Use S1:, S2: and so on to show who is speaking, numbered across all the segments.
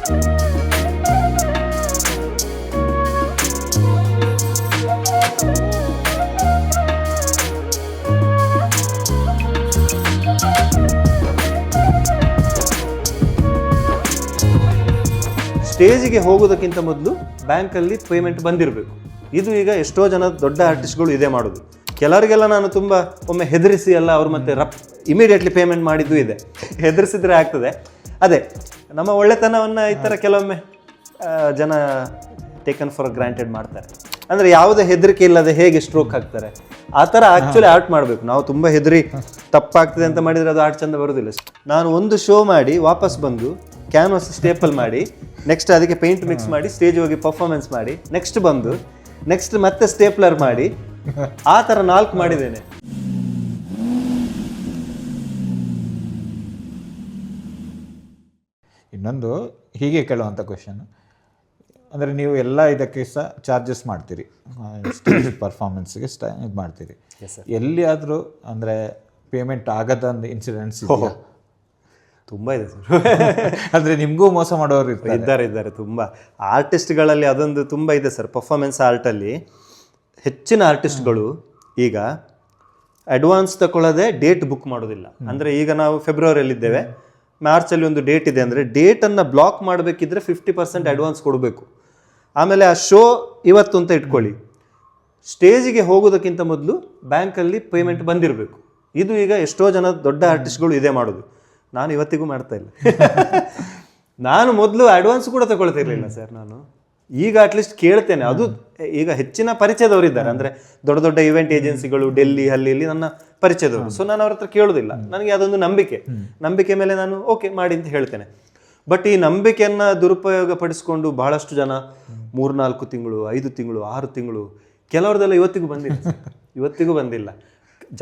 S1: ಸ್ಟೇಜಿಗೆ ಹೋಗೋದಕ್ಕಿಂತ ಮೊದಲು ಬ್ಯಾಂಕಲ್ಲಿ ಪೇಮೆಂಟ್ ಬಂದಿರಬೇಕು. ಇದು ಈಗ ಎಷ್ಟೋ ಜನ ದೊಡ್ಡ ಆರ್ಟಿಸ್ಟ್ಗಳು ಇದೇ ಮಾಡೋದು. ಕೆಲವರಿಗೆಲ್ಲ ನಾನು ತುಂಬ ಒಮ್ಮೆ ಹೆದರಿಸಿ ಎಲ್ಲ ಅವ್ರು ಮತ್ತೆ ಇಮಿಡಿಯೇಟ್ಲಿ ಪೇಮೆಂಟ್ ಮಾಡಿದ್ದು ಇದೆ. ಹೆದರಿಸಿದ್ರೆ ಆಗ್ತದೆ. ಅದೇ ನಮ್ಮ ಒಳ್ಳೆತನವನ್ನು ಈ ಥರ ಕೆಲವೊಮ್ಮೆ ಜನ ಟೇಕನ್ ಫಾರ್ ಗ್ರಾಂಟೆಡ್ ಮಾಡ್ತಾರೆ. ಅಂದರೆ ಯಾವುದೇ ಹೆದರಿಕೆ ಇಲ್ಲದೆ ಹೇಗೆ ಸ್ಟ್ರೋಕ್ ಹಾಕ್ತಾರೆ ಆ ಥರ ಆ್ಯಕ್ಚುಲಿ ಆರ್ಟ್ ಮಾಡಬೇಕು. ನಾವು ತುಂಬ ಹೆದರಿ ತಪ್ಪಾಗ್ತದೆ ಅಂತ ಮಾಡಿದರೆ ಅದು ಆರ್ಟ್ ಚಂದ ಬರೋದಿಲ್ಲ. ನಾನು ಒಂದು ಶೋ ಮಾಡಿ ವಾಪಸ್ ಬಂದು ಕ್ಯಾನ್ವಾಸ್ ಸ್ಟೇಪಲ್ ಮಾಡಿ ನೆಕ್ಸ್ಟ್ ಅದಕ್ಕೆ ಪೇಂಟ್ ಮಿಕ್ಸ್ ಮಾಡಿ ಸ್ಟೇಜ್ ಹೋಗಿ ಪರ್ಫಾರ್ಮೆನ್ಸ್ ಮಾಡಿ ನೆಕ್ಸ್ಟ್ ಬಂದು ನೆಕ್ಸ್ಟ್ ಮತ್ತೆ ಸ್ಟೇಪ್ಲರ್ ಮಾಡಿ ಆ ಥರ 4 ಮಾಡಿದ್ದೇನೆ.
S2: ಇನ್ನೊಂದು ಹೀಗೆ ಕೇಳುವಂಥ ಕ್ವೆಶನ್ ಅಂದರೆ ನೀವು ಎಲ್ಲ ಇದಕ್ಕೆ ಸಹ ಚಾರ್ಜಸ್ ಮಾಡ್ತೀರಿ, ಸ್ಟೇಜ್ ಪರ್ಫಾರ್ಮೆನ್ಸ್ಗೆ ಇದು ಮಾಡ್ತೀರಿ. ಎಲ್ಲಿಯಾದರೂ ಅಂದರೆ ಪೇಮೆಂಟ್ ಆಗದಂದು ಇನ್ಸಿಡೆಂಟ್ಸ್ ಇದೆಯಾ?
S1: ತುಂಬ ಇದೆ ಸರ್.
S2: ಅಂದರೆ ನಿಮಗೂ ಮೋಸ ಮಾಡೋರು
S1: ಇದ್ದಾರೆ ತುಂಬ ಆರ್ಟಿಸ್ಟ್ಗಳಲ್ಲಿ. ಅದೊಂದು ತುಂಬ ಇದೆ ಸರ್. ಪರ್ಫಾರ್ಮೆನ್ಸ್ ಆರ್ಟಲ್ಲಿ ಹೆಚ್ಚಿನ ಆರ್ಟಿಸ್ಟ್ಗಳು ಈಗ ಅಡ್ವಾನ್ಸ್ ತಗೊಳ್ಳೋದೆ ಡೇಟ್ ಬುಕ್ ಮಾಡೋದಿಲ್ಲ. ಅಂದರೆ ಈಗ ನಾವು ಫೆಬ್ರವರಿಯಲ್ಲಿದ್ದೇವೆ, ಮಾರ್ಚಲ್ಲಿ ಒಂದು ಡೇಟ್ ಇದೆ ಅಂದರೆ ಡೇಟನ್ನು ಬ್ಲಾಕ್ ಮಾಡಬೇಕಿದ್ರೆ 50% ಅಡ್ವಾನ್ಸ್ ಕೊಡಬೇಕು. ಆಮೇಲೆ ಆ ಶೋ ಇವತ್ತು ಅಂತ ಇಟ್ಕೊಳ್ಳಿ, ಸ್ಟೇಜಿಗೆ ಹೋಗೋದಕ್ಕಿಂತ ಮೊದಲು ಬ್ಯಾಂಕಲ್ಲಿ ಪೇಮೆಂಟ್ ಬಂದಿರಬೇಕು. ಇದು ಈಗ ಎಷ್ಟೋ ಜನ ದೊಡ್ಡ ಆರ್ಟಿಸ್ಟ್ಗಳು ಇದೇ ಮಾಡೋದು. ನಾನು ಇವತ್ತಿಗೂ ಮಾಡ್ತಾ ಇಲ್ಲ. ನಾನು ಮೊದಲು ಅಡ್ವಾನ್ಸ್ ಕೂಡ ತಗೊಳ್ತಾ ಇರಲಿಲ್ಲ ಸರ್. ನಾನು ಈಗ ಅಟ್ಲೀಸ್ಟ್ ಕೇಳ್ತೇನೆ. ಅದು ಈಗ ಹೆಚ್ಚಿನ ಪರಿಚಯದವರು ಇದ್ದಾರೆ, ಅಂದರೆ ದೊಡ್ಡ ದೊಡ್ಡ ಇವೆಂಟ್ ಏಜೆನ್ಸಿಗಳು ಡೆಲ್ಲಿ ಅಲ್ಲಿ ನನ್ನ ಪರಿಚಯದವರು. ಸೊ ನಾನು ಅವ್ರ ಹತ್ರ ಕೇಳೋದಿಲ್ಲ. ನನಗೆ ಅದೊಂದು ನಂಬಿಕೆ ಮೇಲೆ ನಾನು ಓಕೆ ಮಾಡಿ ಅಂತ ಹೇಳ್ತೇನೆ. ಬಟ್ ಈ ನಂಬಿಕೆಯನ್ನು ದುರುಪಯೋಗ ಪಡಿಸ್ಕೊಂಡು ಬಹಳಷ್ಟು ಜನ 3-4 ತಿಂಗಳು, 5 ತಿಂಗಳು, 6 ತಿಂಗಳು, ಕೆಲವ್ರದೆಲ್ಲ ಇವತ್ತಿಗೂ ಬಂದಿಲ್ಲ.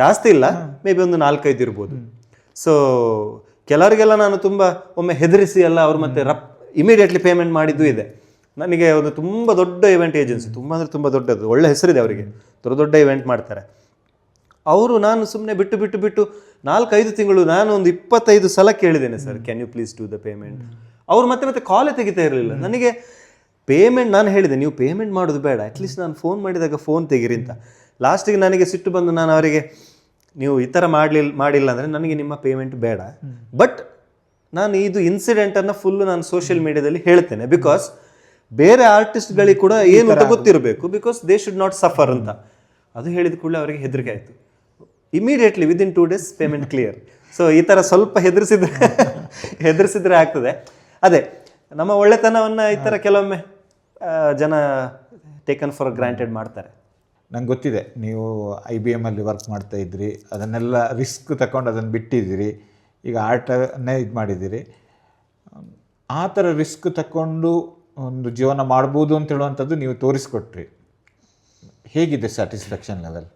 S1: ಜಾಸ್ತಿ ಇಲ್ಲ, ಮೇ ಬಿ ಒಂದು 4-5 ಇರ್ಬೋದು. ಸೊ ಕೆಲವರಿಗೆಲ್ಲ ನಾನು ತುಂಬ ಒಮ್ಮೆ ಹೆದರಿಸಿ ಎಲ್ಲ ಅವ್ರು ಮತ್ತೆ ಇಮಿಡಿಯೇಟ್ಲಿ ಪೇಮೆಂಟ್ ಮಾಡಿದ್ದು ಇದೆ. ನನಗೆ ಒಂದು ತುಂಬ ದೊಡ್ಡ ಇವೆಂಟ್ ಏಜೆನ್ಸಿ, ತುಂಬ ಅಂದರೆ ತುಂಬ ದೊಡ್ಡದು, ಒಳ್ಳೆ ಹೆಸರಿದೆ ಅವರಿಗೆ, ದೊಡ್ಡ ಇವೆಂಟ್ ಮಾಡ್ತಾರೆ ಅವರು. ನಾನು ಸುಮ್ಮನೆ ಬಿಟ್ಟು 4-5 ತಿಂಗಳು ನಾನು ಒಂದು 25 ಸಲ ಕೇಳಿದ್ದೇನೆ, sir can you please do the payment. ಅವ್ರು ಮತ್ತೆ ಕಾಲೇ ತೆಗಿತಾ ಇರಲಿಲ್ಲ ನನಗೆ. ಪೇಮೆಂಟ್ ನಾನು ಹೇಳಿದೆ, ನೀವು ಪೇಮೆಂಟ್ ಮಾಡೋದು ಬೇಡ, ಅಟ್ಲೀಸ್ಟ್ ನಾನು ಫೋನ್ ಮಾಡಿದಾಗ ಫೋನ್ ತೆಗಿರಿ ಅಂತ. ಲಾಸ್ಟಿಗೆ ನನಗೆ ಸಿಟ್ಟು ಬಂದು ನಾನು ಅವರಿಗೆ, ನೀವು ಈ ಥರ ಮಾಡಿಲ್ಲ ಅಂದರೆ ನನಗೆ ನಿಮ್ಮ ಪೇಮೆಂಟ್ ಬೇಡ, ಬಟ್ ನಾನು ಇದು ಇನ್ಸಿಡೆಂಟನ್ನು ಫುಲ್ಲು ನಾನು ಸೋಷಿಯಲ್ ಮೀಡಿಯಾದಲ್ಲಿ ಹೇಳ್ತೇನೆ. ಬಿಕಾಸ್ ಬೇರೆ ಆರ್ಟಿಸ್ಟ್ಗಳಿಗೆ ಕೂಡ ಏನು ಅಂತ ಗೊತ್ತಿರಬೇಕು, because they should not suffer ಅಂತ. ಅದು ಹೇಳಿದ ಕೂಡಲೇ ಅವರಿಗೆ ಹೆದರಿಕೆ ಆಯಿತು. Immediately within 2 days payment clear. So ಈ ಥರ ಸ್ವಲ್ಪ ಹೆದರಿಸಿದ್ರೆ ಆಗ್ತದೆ. ಅದೇ ನಮ್ಮ ಒಳ್ಳೆತನವನ್ನು ಈ ಥರ ಕೆಲವೊಮ್ಮೆ ಜನ ಟೇಕನ್ ಫಾರ್ ಗ್ರಾಂಟೆಡ್ ಮಾಡ್ತಾರೆ.
S2: ನಂಗೆ ಗೊತ್ತಿದೆ, ನೀವು IBM ಅಲ್ಲಿ ವರ್ಕ್ ಮಾಡ್ತಾ ಇದ್ರಿ, ಅದನ್ನೆಲ್ಲ ರಿಸ್ಕ್ ತಗೊಂಡು ಅದನ್ನು ಬಿಟ್ಟಿದ್ದೀರಿ, ಈಗ ಆರ್ಟನ್ನೇ ಇದು ಮಾಡಿದ್ದೀರಿ. ಆ ಥರ ರಿಸ್ಕ್ ತಗೊಂಡು ಒಂದು ಜೀವನ ಮಾಡ್ಬೋದು ಅಂತ ಹೇಳುವಂಥದ್ದು ನೀವು ತೋರಿಸ್ಕೊಟ್ರಿ. ಹೇಗಿದೆ ಸ್ಯಾಟಿಸ್ಫ್ಯಾಕ್ಷನ್ ಲೆವೆಲ್?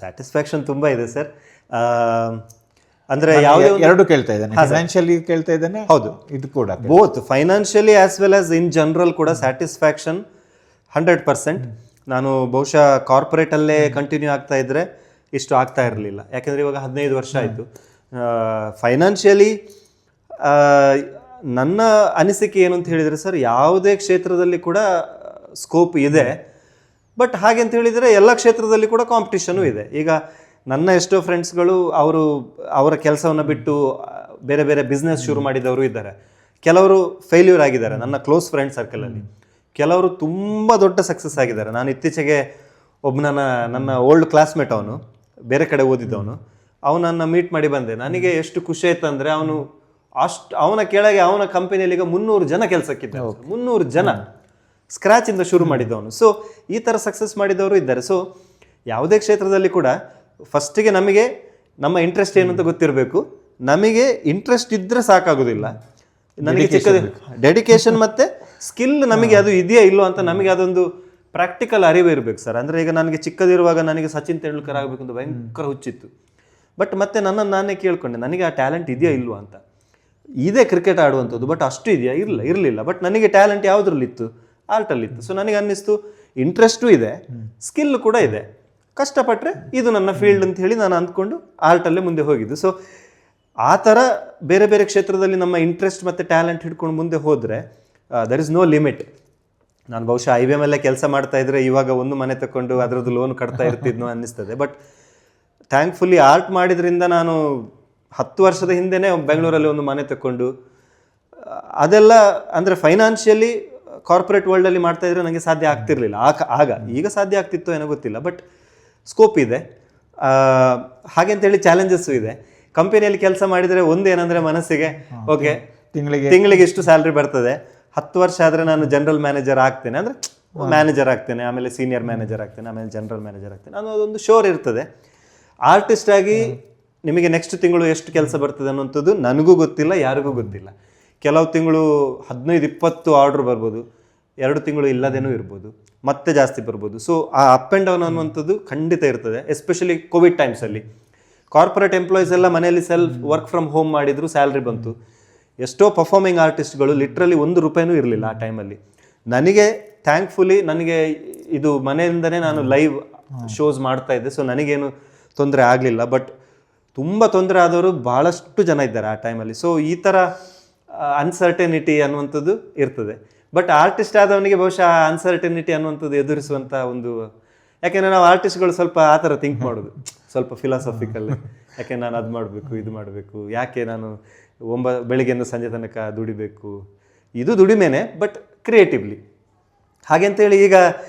S1: ಸ್ಯಾಟಿಸ್ಫ್ಯಾಕ್ಷನ್ ತುಂಬ ಇದೆ ಸರ್. ಅಂದರೆ
S2: ಎರಡು ಕೇಳ್ತಾ ಇದ್ದೇನೆ, ಫೈನಾನ್ಷಿಯಲಿ ಕೇಳ್ತಾ ಇದ್ದೇನೆ.
S1: ಹೌದು,
S2: ಇದು ಕೂಡ
S1: both financially as well as in general ಕೂಡ ಸ್ಯಾಟಿಸ್ಫ್ಯಾಕ್ಷನ್ 100%. ನಾನು ಬಹುಶಃ ಕಾರ್ಪೊರೇಟಲ್ಲೇ ಕಂಟಿನ್ಯೂ ಆಗ್ತಾ ಇದ್ದರೆ ಇಷ್ಟು ಆಗ್ತಾ ಇರಲಿಲ್ಲ. ಯಾಕೆಂದರೆ ಇವಾಗ 15 ವರ್ಷ ಆಯಿತು. ಫೈನಾನ್ಷಿಯಲಿ ನನ್ನ ಅನಿಸಿಕೆ ಏನು ಅಂತ ಹೇಳಿದರೆ ಸರ್, ಯಾವುದೇ ಕ್ಷೇತ್ರದಲ್ಲಿ ಕೂಡ ಸ್ಕೋಪ್ ಇದೆ. ಬಟ್ ಹಾಗೆ ಅಂತ ಹೇಳಿದರೆ ಎಲ್ಲ ಕ್ಷೇತ್ರದಲ್ಲಿ ಕೂಡ ಕಾಂಪಿಟಿಷನು ಇದೆ. ಈಗ ನನ್ನ ಎಷ್ಟೋ ಫ್ರೆಂಡ್ಸ್ಗಳು ಅವರ ಕೆಲಸವನ್ನು ಬಿಟ್ಟು ಬೇರೆ ಬೇರೆ ಬಿಸ್ನೆಸ್ ಶುರು ಮಾಡಿದವರು ಇದ್ದಾರೆ. ಕೆಲವರು ಫೇಲ್ಯೂರ್ ಆಗಿದ್ದಾರೆ ನನ್ನ ಕ್ಲೋಸ್ ಫ್ರೆಂಡ್ ಸರ್ಕಲಲ್ಲಿ. ಕೆಲವರು ತುಂಬ ದೊಡ್ಡ ಸಕ್ಸಸ್ ಆಗಿದ್ದಾರೆ. ನಾನು ಇತ್ತೀಚೆಗೆ ನನ್ನ ಓಲ್ಡ್ ಕ್ಲಾಸ್ಮೇಟ್, ಅವನು ಬೇರೆ ಕಡೆ ಓದಿದ್ದವನು, ಅವನನ್ನು ಮೀಟ್ ಮಾಡಿ ಬಂದೆ. ನನಗೆ ಎಷ್ಟು ಖುಷಿ ಆಯ್ತು ಅಂದರೆ ಅವನ ಕೆಳಗೆ ಅವನ ಕಂಪನಿಯಲ್ಲಿ ಈಗ 300 ಜನ ಕೆಲಸಕ್ಕಿದ್ದಾರೆ. 300 ಜನ ಸ್ಕ್ರ್ಯಾಚಿಂದ ಶುರು ಮಾಡಿದ್ದವನು. ಸೊ ಈ ಥರ ಸಕ್ಸಸ್ ಮಾಡಿದವರು ಇದ್ದಾರೆ. ಸೊ ಯಾವುದೇ ಕ್ಷೇತ್ರದಲ್ಲಿ ಕೂಡ ಫಸ್ಟಿಗೆ ನಮಗೆ ನಮ್ಮ ಇಂಟ್ರೆಸ್ಟ್ ಏನು ಅಂತ ಗೊತ್ತಿರಬೇಕು. ನಮಗೆ ಇಂಟ್ರೆಸ್ಟ್ ಇದ್ದರೆ ಸಾಕಾಗೋದಿಲ್ಲ. ನನಗೆ ಡೆಡಿಕೇಶನ್ ಮತ್ತು ಸ್ಕಿಲ್ ನಮಗೆ ಅದು ಇದೆಯಾ ಇಲ್ಲೋ ಅಂತ ನಮಗೆ ಅದೊಂದು ಪ್ರಾಕ್ಟಿಕಲ್ ಅರಿವು ಇರಬೇಕು ಸರ್. ಅಂದರೆ ಈಗ ನನಗೆ ಚಿಕ್ಕದಿರುವಾಗ ನನಗೆ ಸಚಿನ್ ತೆಂಡೂಲ್ಕರ್ ಆಗಬೇಕು ಅಂತ ಭಯಂಕರ ಹುಚ್ಚಿತ್ತು. ಬಟ್ ಮತ್ತೆ ನನ್ನನ್ನು ನಾನೇ ಕೇಳ್ಕೊಂಡೆ, ನನಗೆ ಆ ಟ್ಯಾಲೆಂಟ್ ಇದೆಯಾ ಇಲ್ವಾ ಅಂತ. ಇದೇ ಕ್ರಿಕೆಟ್ ಆಡುವಂಥದ್ದು, ಬಟ್ ಅಷ್ಟು ಇದೆಯಾ ಇರಲಿಲ್ಲ. ಬಟ್ ನನಗೆ ಟ್ಯಾಲೆಂಟ್ ಯಾವುದ್ರಲ್ಲಿತ್ತು? ಆರ್ಟಲ್ಲಿತ್ತು. ಸೊ ನನಗೆ ಅನ್ನಿಸ್ತು ಇಂಟ್ರೆಸ್ಟು ಇದೆ, ಸ್ಕಿಲ್ ಕೂಡ ಇದೆ, ಕಷ್ಟಪಟ್ಟರೆ ಇದು ನನ್ನ ಫೀಲ್ಡ್ ಅಂತ ಹೇಳಿ ನಾನು ಅಂದ್ಕೊಂಡು ಆರ್ಟಲ್ಲೇ ಮುಂದೆ ಹೋಗಿದ್ದು. ಸೊ ಆ ಥರ ಬೇರೆ ಬೇರೆ ಕ್ಷೇತ್ರದಲ್ಲಿ ನಮ್ಮ ಇಂಟ್ರೆಸ್ಟ್ ಮತ್ತು ಟ್ಯಾಲೆಂಟ್ ಹಿಡ್ಕೊಂಡು ಮುಂದೆ ಹೋದರೆ ದರ್ ಇಸ್ ನೋ ಲಿಮಿಟ್. ನಾನು ಬಹುಶಃ IBM ಅಲ್ಲೇ ಕೆಲಸ ಮಾಡ್ತಾ ಇದ್ರೆ ಇವಾಗ ಒಂದು ಮನೆ ತಗೊಂಡು ಅದರದ್ದು ಲೋನ್ ಕಟ್ತಾ ಇರ್ತಿದ್ನೋ ಅನ್ನಿಸ್ತದೆ. ಬಟ್ ಥ್ಯಾಂಕ್ಫುಲಿ ಆರ್ಟ್ ಮಾಡಿದ್ರಿಂದ ನಾನು 10 ವರ್ಷದ ಹಿಂದೆನೇ ಬೆಂಗಳೂರಲ್ಲಿ ಒಂದು ಮನೆ ತಗೊಂಡು ಅದೆಲ್ಲ ಅಂದರೆ ಫೈನಾನ್ಷಿಯಲಿ ಕಾರ್ಪೊರೇಟ್ ವರ್ಲ್ಡಲ್ಲಿ ಮಾಡ್ತಾ ಇದ್ರೆ ನನಗೆ ಸಾಧ್ಯ ಆಗ್ತಿರ್ಲಿಲ್ಲ ಆಗ. ಈಗ ಸಾಧ್ಯ ಆಗ್ತಿತ್ತೋ ಏನೋ ಗೊತ್ತಿಲ್ಲ, ಬಟ್ ಸ್ಕೋಪ್ ಇದೆ. ಹಾಗೆಂತೇಳಿ ಚಾಲೆಂಜಸ್ಸು ಇದೆ. ಕಂಪನಿಯಲ್ಲಿ ಕೆಲಸ ಮಾಡಿದರೆ ಒಂದೇನಂದರೆ ಮನಸ್ಸಿಗೆ ಓಕೆ ತಿಂಗಳಿಗೆ ಇಷ್ಟು ಸ್ಯಾಲ್ರಿ ಬರ್ತದೆ, 10 ವರ್ಷ ಆದರೆ ನಾನು ಜನರಲ್ ಮ್ಯಾನೇಜರ್ ಆಗ್ತೇನೆ, ಅಂದರೆ ಮ್ಯಾನೇಜರ್ ಆಗ್ತೇನೆ, ಆಮೇಲೆ ಸೀನಿಯರ್ ಮ್ಯಾನೇಜರ್ ಆಗ್ತೇನೆ, ಆಮೇಲೆ ಜನರಲ್ ಮ್ಯಾನೇಜರ್ ಆಗ್ತೇನೆ ಅನ್ನೋದೊಂದು ಶೋರ್ ಇರ್ತದೆ. ಆರ್ಟಿಸ್ಟ್ ಆಗಿ ನಿಮಗೆ ನೆಕ್ಸ್ಟ್ ತಿಂಗಳು ಎಷ್ಟು ಕೆಲಸ ಬರ್ತದೆ ಅನ್ನೋಂಥದ್ದು ನನಗೂ ಗೊತ್ತಿಲ್ಲ, ಯಾರಿಗೂ ಗೊತ್ತಿಲ್ಲ. ಕೆಲವು ತಿಂಗಳು 15-20 ಆರ್ಡ್ರ್ ಬರ್ಬೋದು, 2 ತಿಂಗಳು ಇಲ್ಲದೇನೂ ಇರ್ಬೋದು, ಮತ್ತೆ ಜಾಸ್ತಿ ಬರ್ಬೋದು. ಸೊ ಆ ಅಪ್ ಆ್ಯಂಡ್ ಡೌನ್ ಅನ್ನುವಂಥದ್ದು ಖಂಡಿತ ಇರ್ತದೆ. ಎಸ್ಪೆಷಲಿ ಕೋವಿಡ್ ಟೈಮ್ಸಲ್ಲಿ ಕಾರ್ಪೊರೇಟ್ ಎಂಪ್ಲಾಯೀಸ್ ಎಲ್ಲ ಮನೆಯಲ್ಲಿ ವರ್ಕ್ ಫ್ರಮ್ ಹೋಮ್ ಮಾಡಿದ್ರು, ಸ್ಯಾಲ್ರಿ ಬಂತು. ಎಷ್ಟೋ ಪರ್ಫಾರ್ಮಿಂಗ್ ಆರ್ಟಿಸ್ಟ್ಗಳು ಲಿಟ್ರಲಿ ₹1 ಇರಲಿಲ್ಲ ಆ ಟೈಮಲ್ಲಿ. ನನಗೆ ಥ್ಯಾಂಕ್ಫುಲಿ ನನಗೆ ಇದು ಮನೆಯಿಂದನೇ ನಾನು ಲೈವ್ ಶೋಸ್ ಮಾಡ್ತಾ ಇದ್ದೆ, ಸೊ ನನಗೇನು ತೊಂದರೆ ಆಗಲಿಲ್ಲ. ಬಟ್ ತುಂಬ ತೊಂದರೆ ಆದವರು ಭಾಳಷ್ಟು ಜನ ಇದ್ದಾರೆ ಆ ಟೈಮಲ್ಲಿ. ಸೊ ಈ ಥರ ಅನ್ಸರ್ಟನಿಟಿ ಅನ್ನುವಂಥದ್ದು ಇರ್ತದೆ. ಬಟ್ ಆರ್ಟಿಸ್ಟ್ ಆದವನಿಗೆ ಬಹುಶಃ ಅನ್ಸರ್ಟನಿಟಿ ಅನ್ನುವಂಥದ್ದು ಎದುರಿಸುವಂಥ ಒಂದು, ಯಾಕೆಂದರೆ ನಾವು ಆರ್ಟಿಸ್ಟ್ಗಳು ಸ್ವಲ್ಪ ಆ ಥರ ಥಿಂಕ್ ಮಾಡೋದು, ಸ್ವಲ್ಪ ಫಿಲಾಸಫಿಕಲ್. ಯಾಕೆ ನಾನು ಅದು ಮಾಡಬೇಕು, ಇದು ಮಾಡಬೇಕು, ಯಾಕೆ ನಾನು ಬೆಳಿಗ್ಗೆಯಿಂದ ಸಂಜೆ ತನಕ ದುಡಿಬೇಕು, ಇದು ದುಡಿಮೆನೆ ಬಟ್ ಕ್ರಿಯೇಟಿವ್ಲಿ. ಹಾಗೆಂತೇಳಿ ಈಗ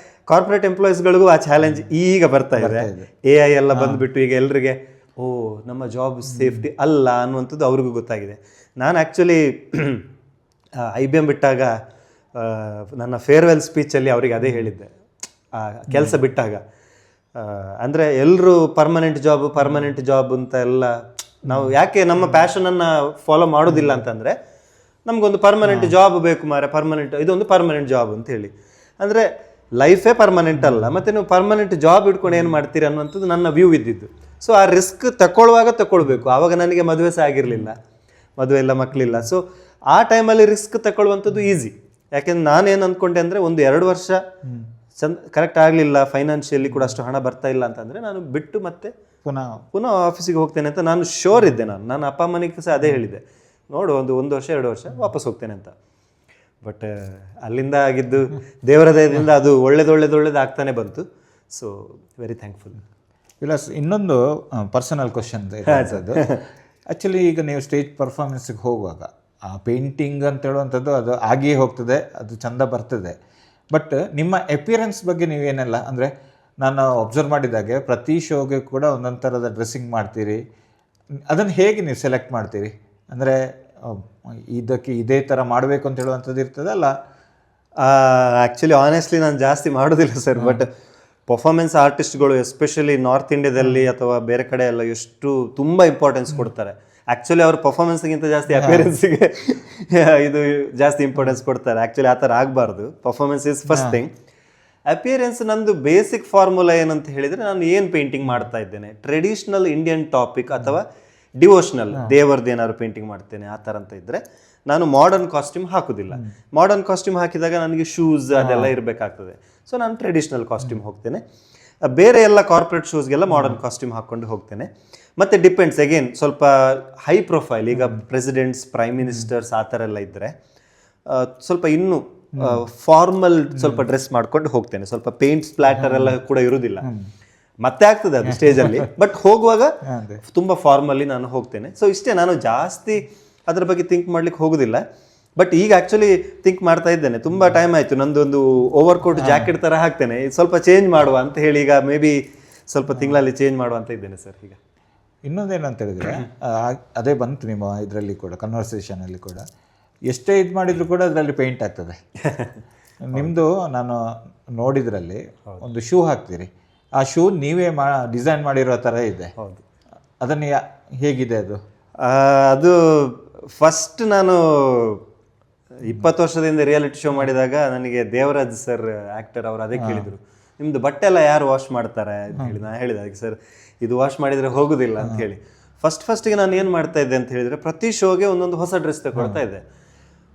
S1: ಕಾರ್ಪೊರೇಟ್ ಎಂಪ್ಲಾಯೀಸ್ಗಳಿಗೂ ಆ ಚಾಲೆಂಜ್ ಈಗ ಬರ್ತಾ ಇದೆ. AI ಎಲ್ಲ ಬಂದುಬಿಟ್ಟು ಈಗ ಎಲ್ರಿಗೆ ನಮ್ಮ ಜಾಬ್ ಸೇಫ್ಟಿ ಅಲ್ಲ ಅನ್ನುವಂಥದ್ದು ಅವ್ರಿಗೂ ಗೊತ್ತಾಗಿದೆ. ನಾನು ಆ್ಯಕ್ಚುಲಿ IBM ಬಿಟ್ಟಾಗ ನನ್ನ ಫೇರ್ವೆಲ್ ಸ್ಪೀಚಲ್ಲಿ ಅವರಿಗೆ ಅದೇ ಹೇಳಿದ್ದೆ. ಕೆಲಸ ಬಿಟ್ಟಾಗ ಅಂದರೆ ಎಲ್ಲರೂ ಪರ್ಮನೆಂಟ್ ಜಾಬ್ ಅಂತ ಎಲ್ಲ ನಾವು ಯಾಕೆ ನಮ್ಮ ಪ್ಯಾಷನನ್ನು ಫಾಲೋ ಮಾಡೋದಿಲ್ಲ ಅಂತಂದರೆ, ನಮಗೊಂದು ಪರ್ಮನೆಂಟ್ ಜಾಬ್ ಬೇಕು ಮಾರೆ, ಇದೊಂದು ಪರ್ಮನೆಂಟ್ ಜಾಬ್ ಅಂತ ಹೇಳಿ. ಅಂದರೆ ಲೈಫೇ ಪರ್ಮನೆಂಟ್ ಅಲ್ಲ, ಮತ್ತು ನೀವು ಪರ್ಮನೆಂಟ್ ಜಾಬ್ ಇಟ್ಕೊಂಡು ಏನು ಮಾಡ್ತೀರಿ ಅನ್ನುವಂಥದ್ದು ನನ್ನ ವ್ಯೂ ಇದ್ದಿದ್ದು. ಸೊ ಆ ರಿಸ್ಕ್ ತಗೊಳ್ಬೇಕು. ಆವಾಗ ನನಗೆ ಮದುವೆ ಸಹ ಆಗಿರಲಿಲ್ಲ, ಮದುವೆ ಇಲ್ಲ, ಮಕ್ಕಳಿಲ್ಲ. ಸೊ ಆ ಟೈಮಲ್ಲಿ ರಿಸ್ಕ್ ತಗೊಳ್ಳುವಂಥದ್ದು ಈಸಿ. ಯಾಕೆಂದ್ರೆ ನಾನೇನು ಅಂದ್ಕೊಂಡೆ ಅಂದರೆ, 1-2 ವರ್ಷ ಕರೆಕ್ಟ್ ಆಗಲಿಲ್ಲ, ಫೈನಾನ್ಷಿಯಲಿ ಕೂಡ ಅಷ್ಟು ಹಣ ಬರ್ತಾ ಇಲ್ಲ ಅಂತಂದರೆ ನಾನು ಬಿಟ್ಟು ಮತ್ತೆ ಪುನಃ ಆಫೀಸಿಗೆ ಹೋಗ್ತೇನೆ ಅಂತ ನಾನು ಶೋರ್ ಇದ್ದೆ. ನಾನು ಅಪ್ಪ ಅಮ್ಮನಿಗೆ ಸಹ ಅದೇ ಹೇಳಿದ್ದೆ, ನೋಡು 1 ವರ್ಷ 2 ವರ್ಷ ವಾಪಸ್ ಹೋಗ್ತೇನೆ ಅಂತ. ಬಟ್ ಅಲ್ಲಿಂದ ಆಗಿದ್ದು ದೇವರ ದಯದಿಂದ ಅದು ಒಳ್ಳೇದು ಆಗ್ತಾನೆ ಬಂತು. So very thankful.
S2: ವಿಲಾಸ್, ಇನ್ನೊಂದು ಪರ್ಸನಲ್ ಕ್ವಶನ್ ಅದು. ಆ್ಯಕ್ಚುಲಿ ಈಗ ನೀವು ಸ್ಟೇಜ್ ಪರ್ಫಾರ್ಮೆನ್ಸಿಗೆ ಹೋಗುವಾಗ ಆ ಪೇಂಟಿಂಗ್ ಅಂತ ಹೇಳುವಂಥದ್ದು ಅದು ಆಗಿಯೇ ಹೋಗ್ತದೆ, ಅದು ಚೆಂದ ಬರ್ತದೆ. ಬಟ್ ನಿಮ್ಮ ಅಪಿಯರೆನ್ಸ್ ಬಗ್ಗೆ ನೀವೇನೆಲ್ಲ, ಅಂದರೆ ನಾನು ಅಬ್ಸರ್ವ್ ಮಾಡಿದಾಗೆ ಪ್ರತಿ ಶೋಗೆ ಕೂಡ ಒಂದೊಂದು ಥರದ ಡ್ರೆಸ್ಸಿಂಗ್ ಮಾಡ್ತೀರಿ. ಅದನ್ನು ಹೇಗೆ ನೀವು ಸೆಲೆಕ್ಟ್ ಮಾಡ್ತೀರಿ? ಅಂದರೆ ಇದಕ್ಕೆ ಇದೇ ಥರ ಮಾಡಬೇಕು ಅಂತ ಹೇಳುವಂಥದ್ದು ಇರ್ತದಲ್ಲ?
S1: ಆ್ಯಕ್ಚುಲಿ ಆನೆಸ್ಟ್ಲಿ ನಾನು ಜಾಸ್ತಿ ಮಾಡೋದಿಲ್ಲ ಸರ್. ಬಟ್ ಪರ್ಫಾರ್ಮೆನ್ಸ್ ಆರ್ಟಿಸ್ಟ್ಗಳು ಎಸ್ಪೆಷಲಿ ನಾರ್ತ್ ಇಂಡಿಯಾದಲ್ಲಿ ಅಥವಾ ಬೇರೆ ಕಡೆ ಎಲ್ಲ ತುಂಬ ಇಂಪಾರ್ಟೆನ್ಸ್ ಕೊಡ್ತಾರೆ. ಆ್ಯಕ್ಚುಲಿ ಅವ್ರ ಪರ್ಫಾರ್ಮೆನ್ಸ್ಗಿಂತ ಜಾಸ್ತಿ ಅಪಿಯರೆನ್ಸಿಗೆ ಇದು ಜಾಸ್ತಿ ಇಂಪಾರ್ಟೆನ್ಸ್ ಕೊಡ್ತಾರೆ. ಆ್ಯಕ್ಚುಲಿ ಆ ಥರ ಆಗಬಾರ್ದು. Performance is first thing. Appearance ನಂದು ಬೇಸಿಕ್ ಫಾರ್ಮುಲಾ ಏನಂತ ಹೇಳಿದರೆ, ನಾನು ಏನು ಪೇಂಟಿಂಗ್ ಮಾಡ್ತಾ ಇದ್ದೇನೆ, ಟ್ರೆಡಿಷ್ನಲ್ ಇಂಡಿಯನ್ ಟಾಪಿಕ್ ಅಥವಾ ಡಿವೋಷ್ನಲ್ ದೇವರದ್ದು ಏನಾದ್ರು ಪೇಂಟಿಂಗ್ ಮಾಡ್ತೇನೆ ಆ ಥರ ಅಂತ ಇದ್ದರೆ ನಾನು ಮಾಡರ್ನ್ ಕಾಸ್ಟ್ಯೂಮ್ ಹಾಕೋದಿಲ್ಲ. ಮಾಡರ್ನ್ ಕಾಸ್ಟ್ಯೂಮ್ ಹಾಕಿದಾಗ ನನಗೆ ಶೂಸ್ ಅದೆಲ್ಲ ಇರಬೇಕಾಗ್ತದೆ. ಸೊ ನಾನು ಟ್ರೆಡಿಷ್ನಲ್ ಕಾಸ್ಟ್ಯೂಮ್ ಹೋಗ್ತೇನೆ. ಬೇರೆ ಎಲ್ಲ ಕಾರ್ಪೊರೇಟ್ ಶೂಸ್ಗೆಲ್ಲ ಮಾಡರ್ನ್ ಕಾಸ್ಟ್ಯೂಮ್ ಹಾಕ್ಕೊಂಡು ಹೋಗ್ತೇನೆ. ಮತ್ತು ಡಿಪೆಂಡ್ಸ್ ಅಗೇನ್, ಸ್ವಲ್ಪ ಹೈ ಪ್ರೊಫೈಲ್, ಈಗ ಪ್ರೆಸಿಡೆಂಟ್ಸ್, ಪ್ರೈಮ್ ಮಿನಿಸ್ಟರ್ಸ್ ಆ ಥರ ಎಲ್ಲ ಇದ್ದರೆ ಸ್ವಲ್ಪ ಇನ್ನೂ ಫಾರ್ಮಲ್ ಸ್ವಲ್ಪ ಡ್ರೆಸ್ ಮಾಡ್ಕೊಂಡು ಹೋಗ್ತೇನೆ. ಸ್ವಲ್ಪ ಪೇಂಟ್ ಸ್ಪ್ಲಾಟರ್ ಎಲ್ಲ ಕೂಡ ಇರುವುದಿಲ್ಲ, ಮತ್ತೆ ಆಗ್ತದೆ ಅದು ಸ್ಟೇಜಲ್ಲಿ. ಬಟ್ ಹೋಗುವಾಗ ತುಂಬ ಫಾರ್ಮಲ್ಲಿ ನಾನು ಹೋಗ್ತೇನೆ. ಸೊ ಇಷ್ಟೇ, ನಾನು ಜಾಸ್ತಿ ಅದ್ರ ಬಗ್ಗೆ ಥಿಂಕ್ ಮಾಡ್ಲಿಕ್ಕೆ ಹೋಗೋದಿಲ್ಲ. ಬಟ್ ಈಗ ಆ್ಯಕ್ಚುಲಿ ಥಿಂಕ್ ಮಾಡ್ತಾ ಇದ್ದೇನೆ, ತುಂಬ ಟೈಮ್ ಆಯಿತು, ನಂದೊಂದು ಓವರ್ ಕೋಟ್ ಜಾಕೆಟ್ ಥರ ಹಾಕ್ತೇನೆ, ಸ್ವಲ್ಪ ಚೇಂಜ್ ಮಾಡುವ ಅಂತ ಹೇಳಿ. ಈಗ ಮೇ ಬಿ ಸ್ವಲ್ಪ ತಿಂಗಳಲ್ಲಿ ಚೇಂಜ್ ಮಾಡುವ ಅಂತ ಇದ್ದೇನೆ ಸರ್. ಈಗ
S2: ಇನ್ನೊಂದೇನಂತ ಹೇಳಿದರೆ, ಅದೇ ಬಂತು ನಿಮ್ಮ ಇದರಲ್ಲಿ ಕೂಡ ಕನ್ವರ್ಸೇಷನಲ್ಲಿ ಕೂಡ, ಎಷ್ಟೇ ಇದು ಮಾಡಿದರೂ ಕೂಡ ಅದರಲ್ಲಿ ಪೇಂಟ್ ಆಗ್ತದೆ. ನಿಮ್ಮದು ನಾನು ನೋಡಿದ್ರಲ್ಲಿ ಒಂದು ಶೂ ಹಾಕ್ತೀರಿ, ಆ ಶೂ ನೀವೇ ಡಿಸೈನ್ ಮಾಡಿರೋ ಥರ ಇದೆ.
S1: ಹೌದು.
S2: ಅದನ್ನು ಹೇಗಿದೆ ಅದು?
S1: ಅದು ಫಸ್ಟ್ ನಾನು 20 ವರ್ಷದಿಂದ ರಿಯಾಲಿಟಿ ಶೋ ಮಾಡಿದಾಗ ನನಗೆ ದೇವರಾಜ್ ಸರ್ ಆ್ಯಕ್ಟರ್ ಅವರು ಅದೇ ಕೇಳಿದರು, ನಿಮ್ಮದು ಬಟ್ಟೆ ಎಲ್ಲ ಯಾರು ವಾಶ್ ಮಾಡ್ತಾರೆ ಅಂತ ಹೇಳಿ. ನಾನು ಹೇಳಿದೆ ಅದಕ್ಕೆ, ಸರ್ ಇದು ವಾಶ್ ಮಾಡಿದರೆ ಹೋಗೋದಿಲ್ಲ ಅಂತ ಹೇಳಿ. ಫಸ್ಟಿಗೆ ನಾನು ಏನು ಮಾಡ್ತಾ ಇದ್ದೆ ಅಂತ ಹೇಳಿದರೆ, ಪ್ರತಿ ಶೋಗೆ ಒಂದೊಂದು ಹೊಸ ಡ್ರೆಸ್ ತಗೊಳ್ತಾ ಇದ್ದೆ.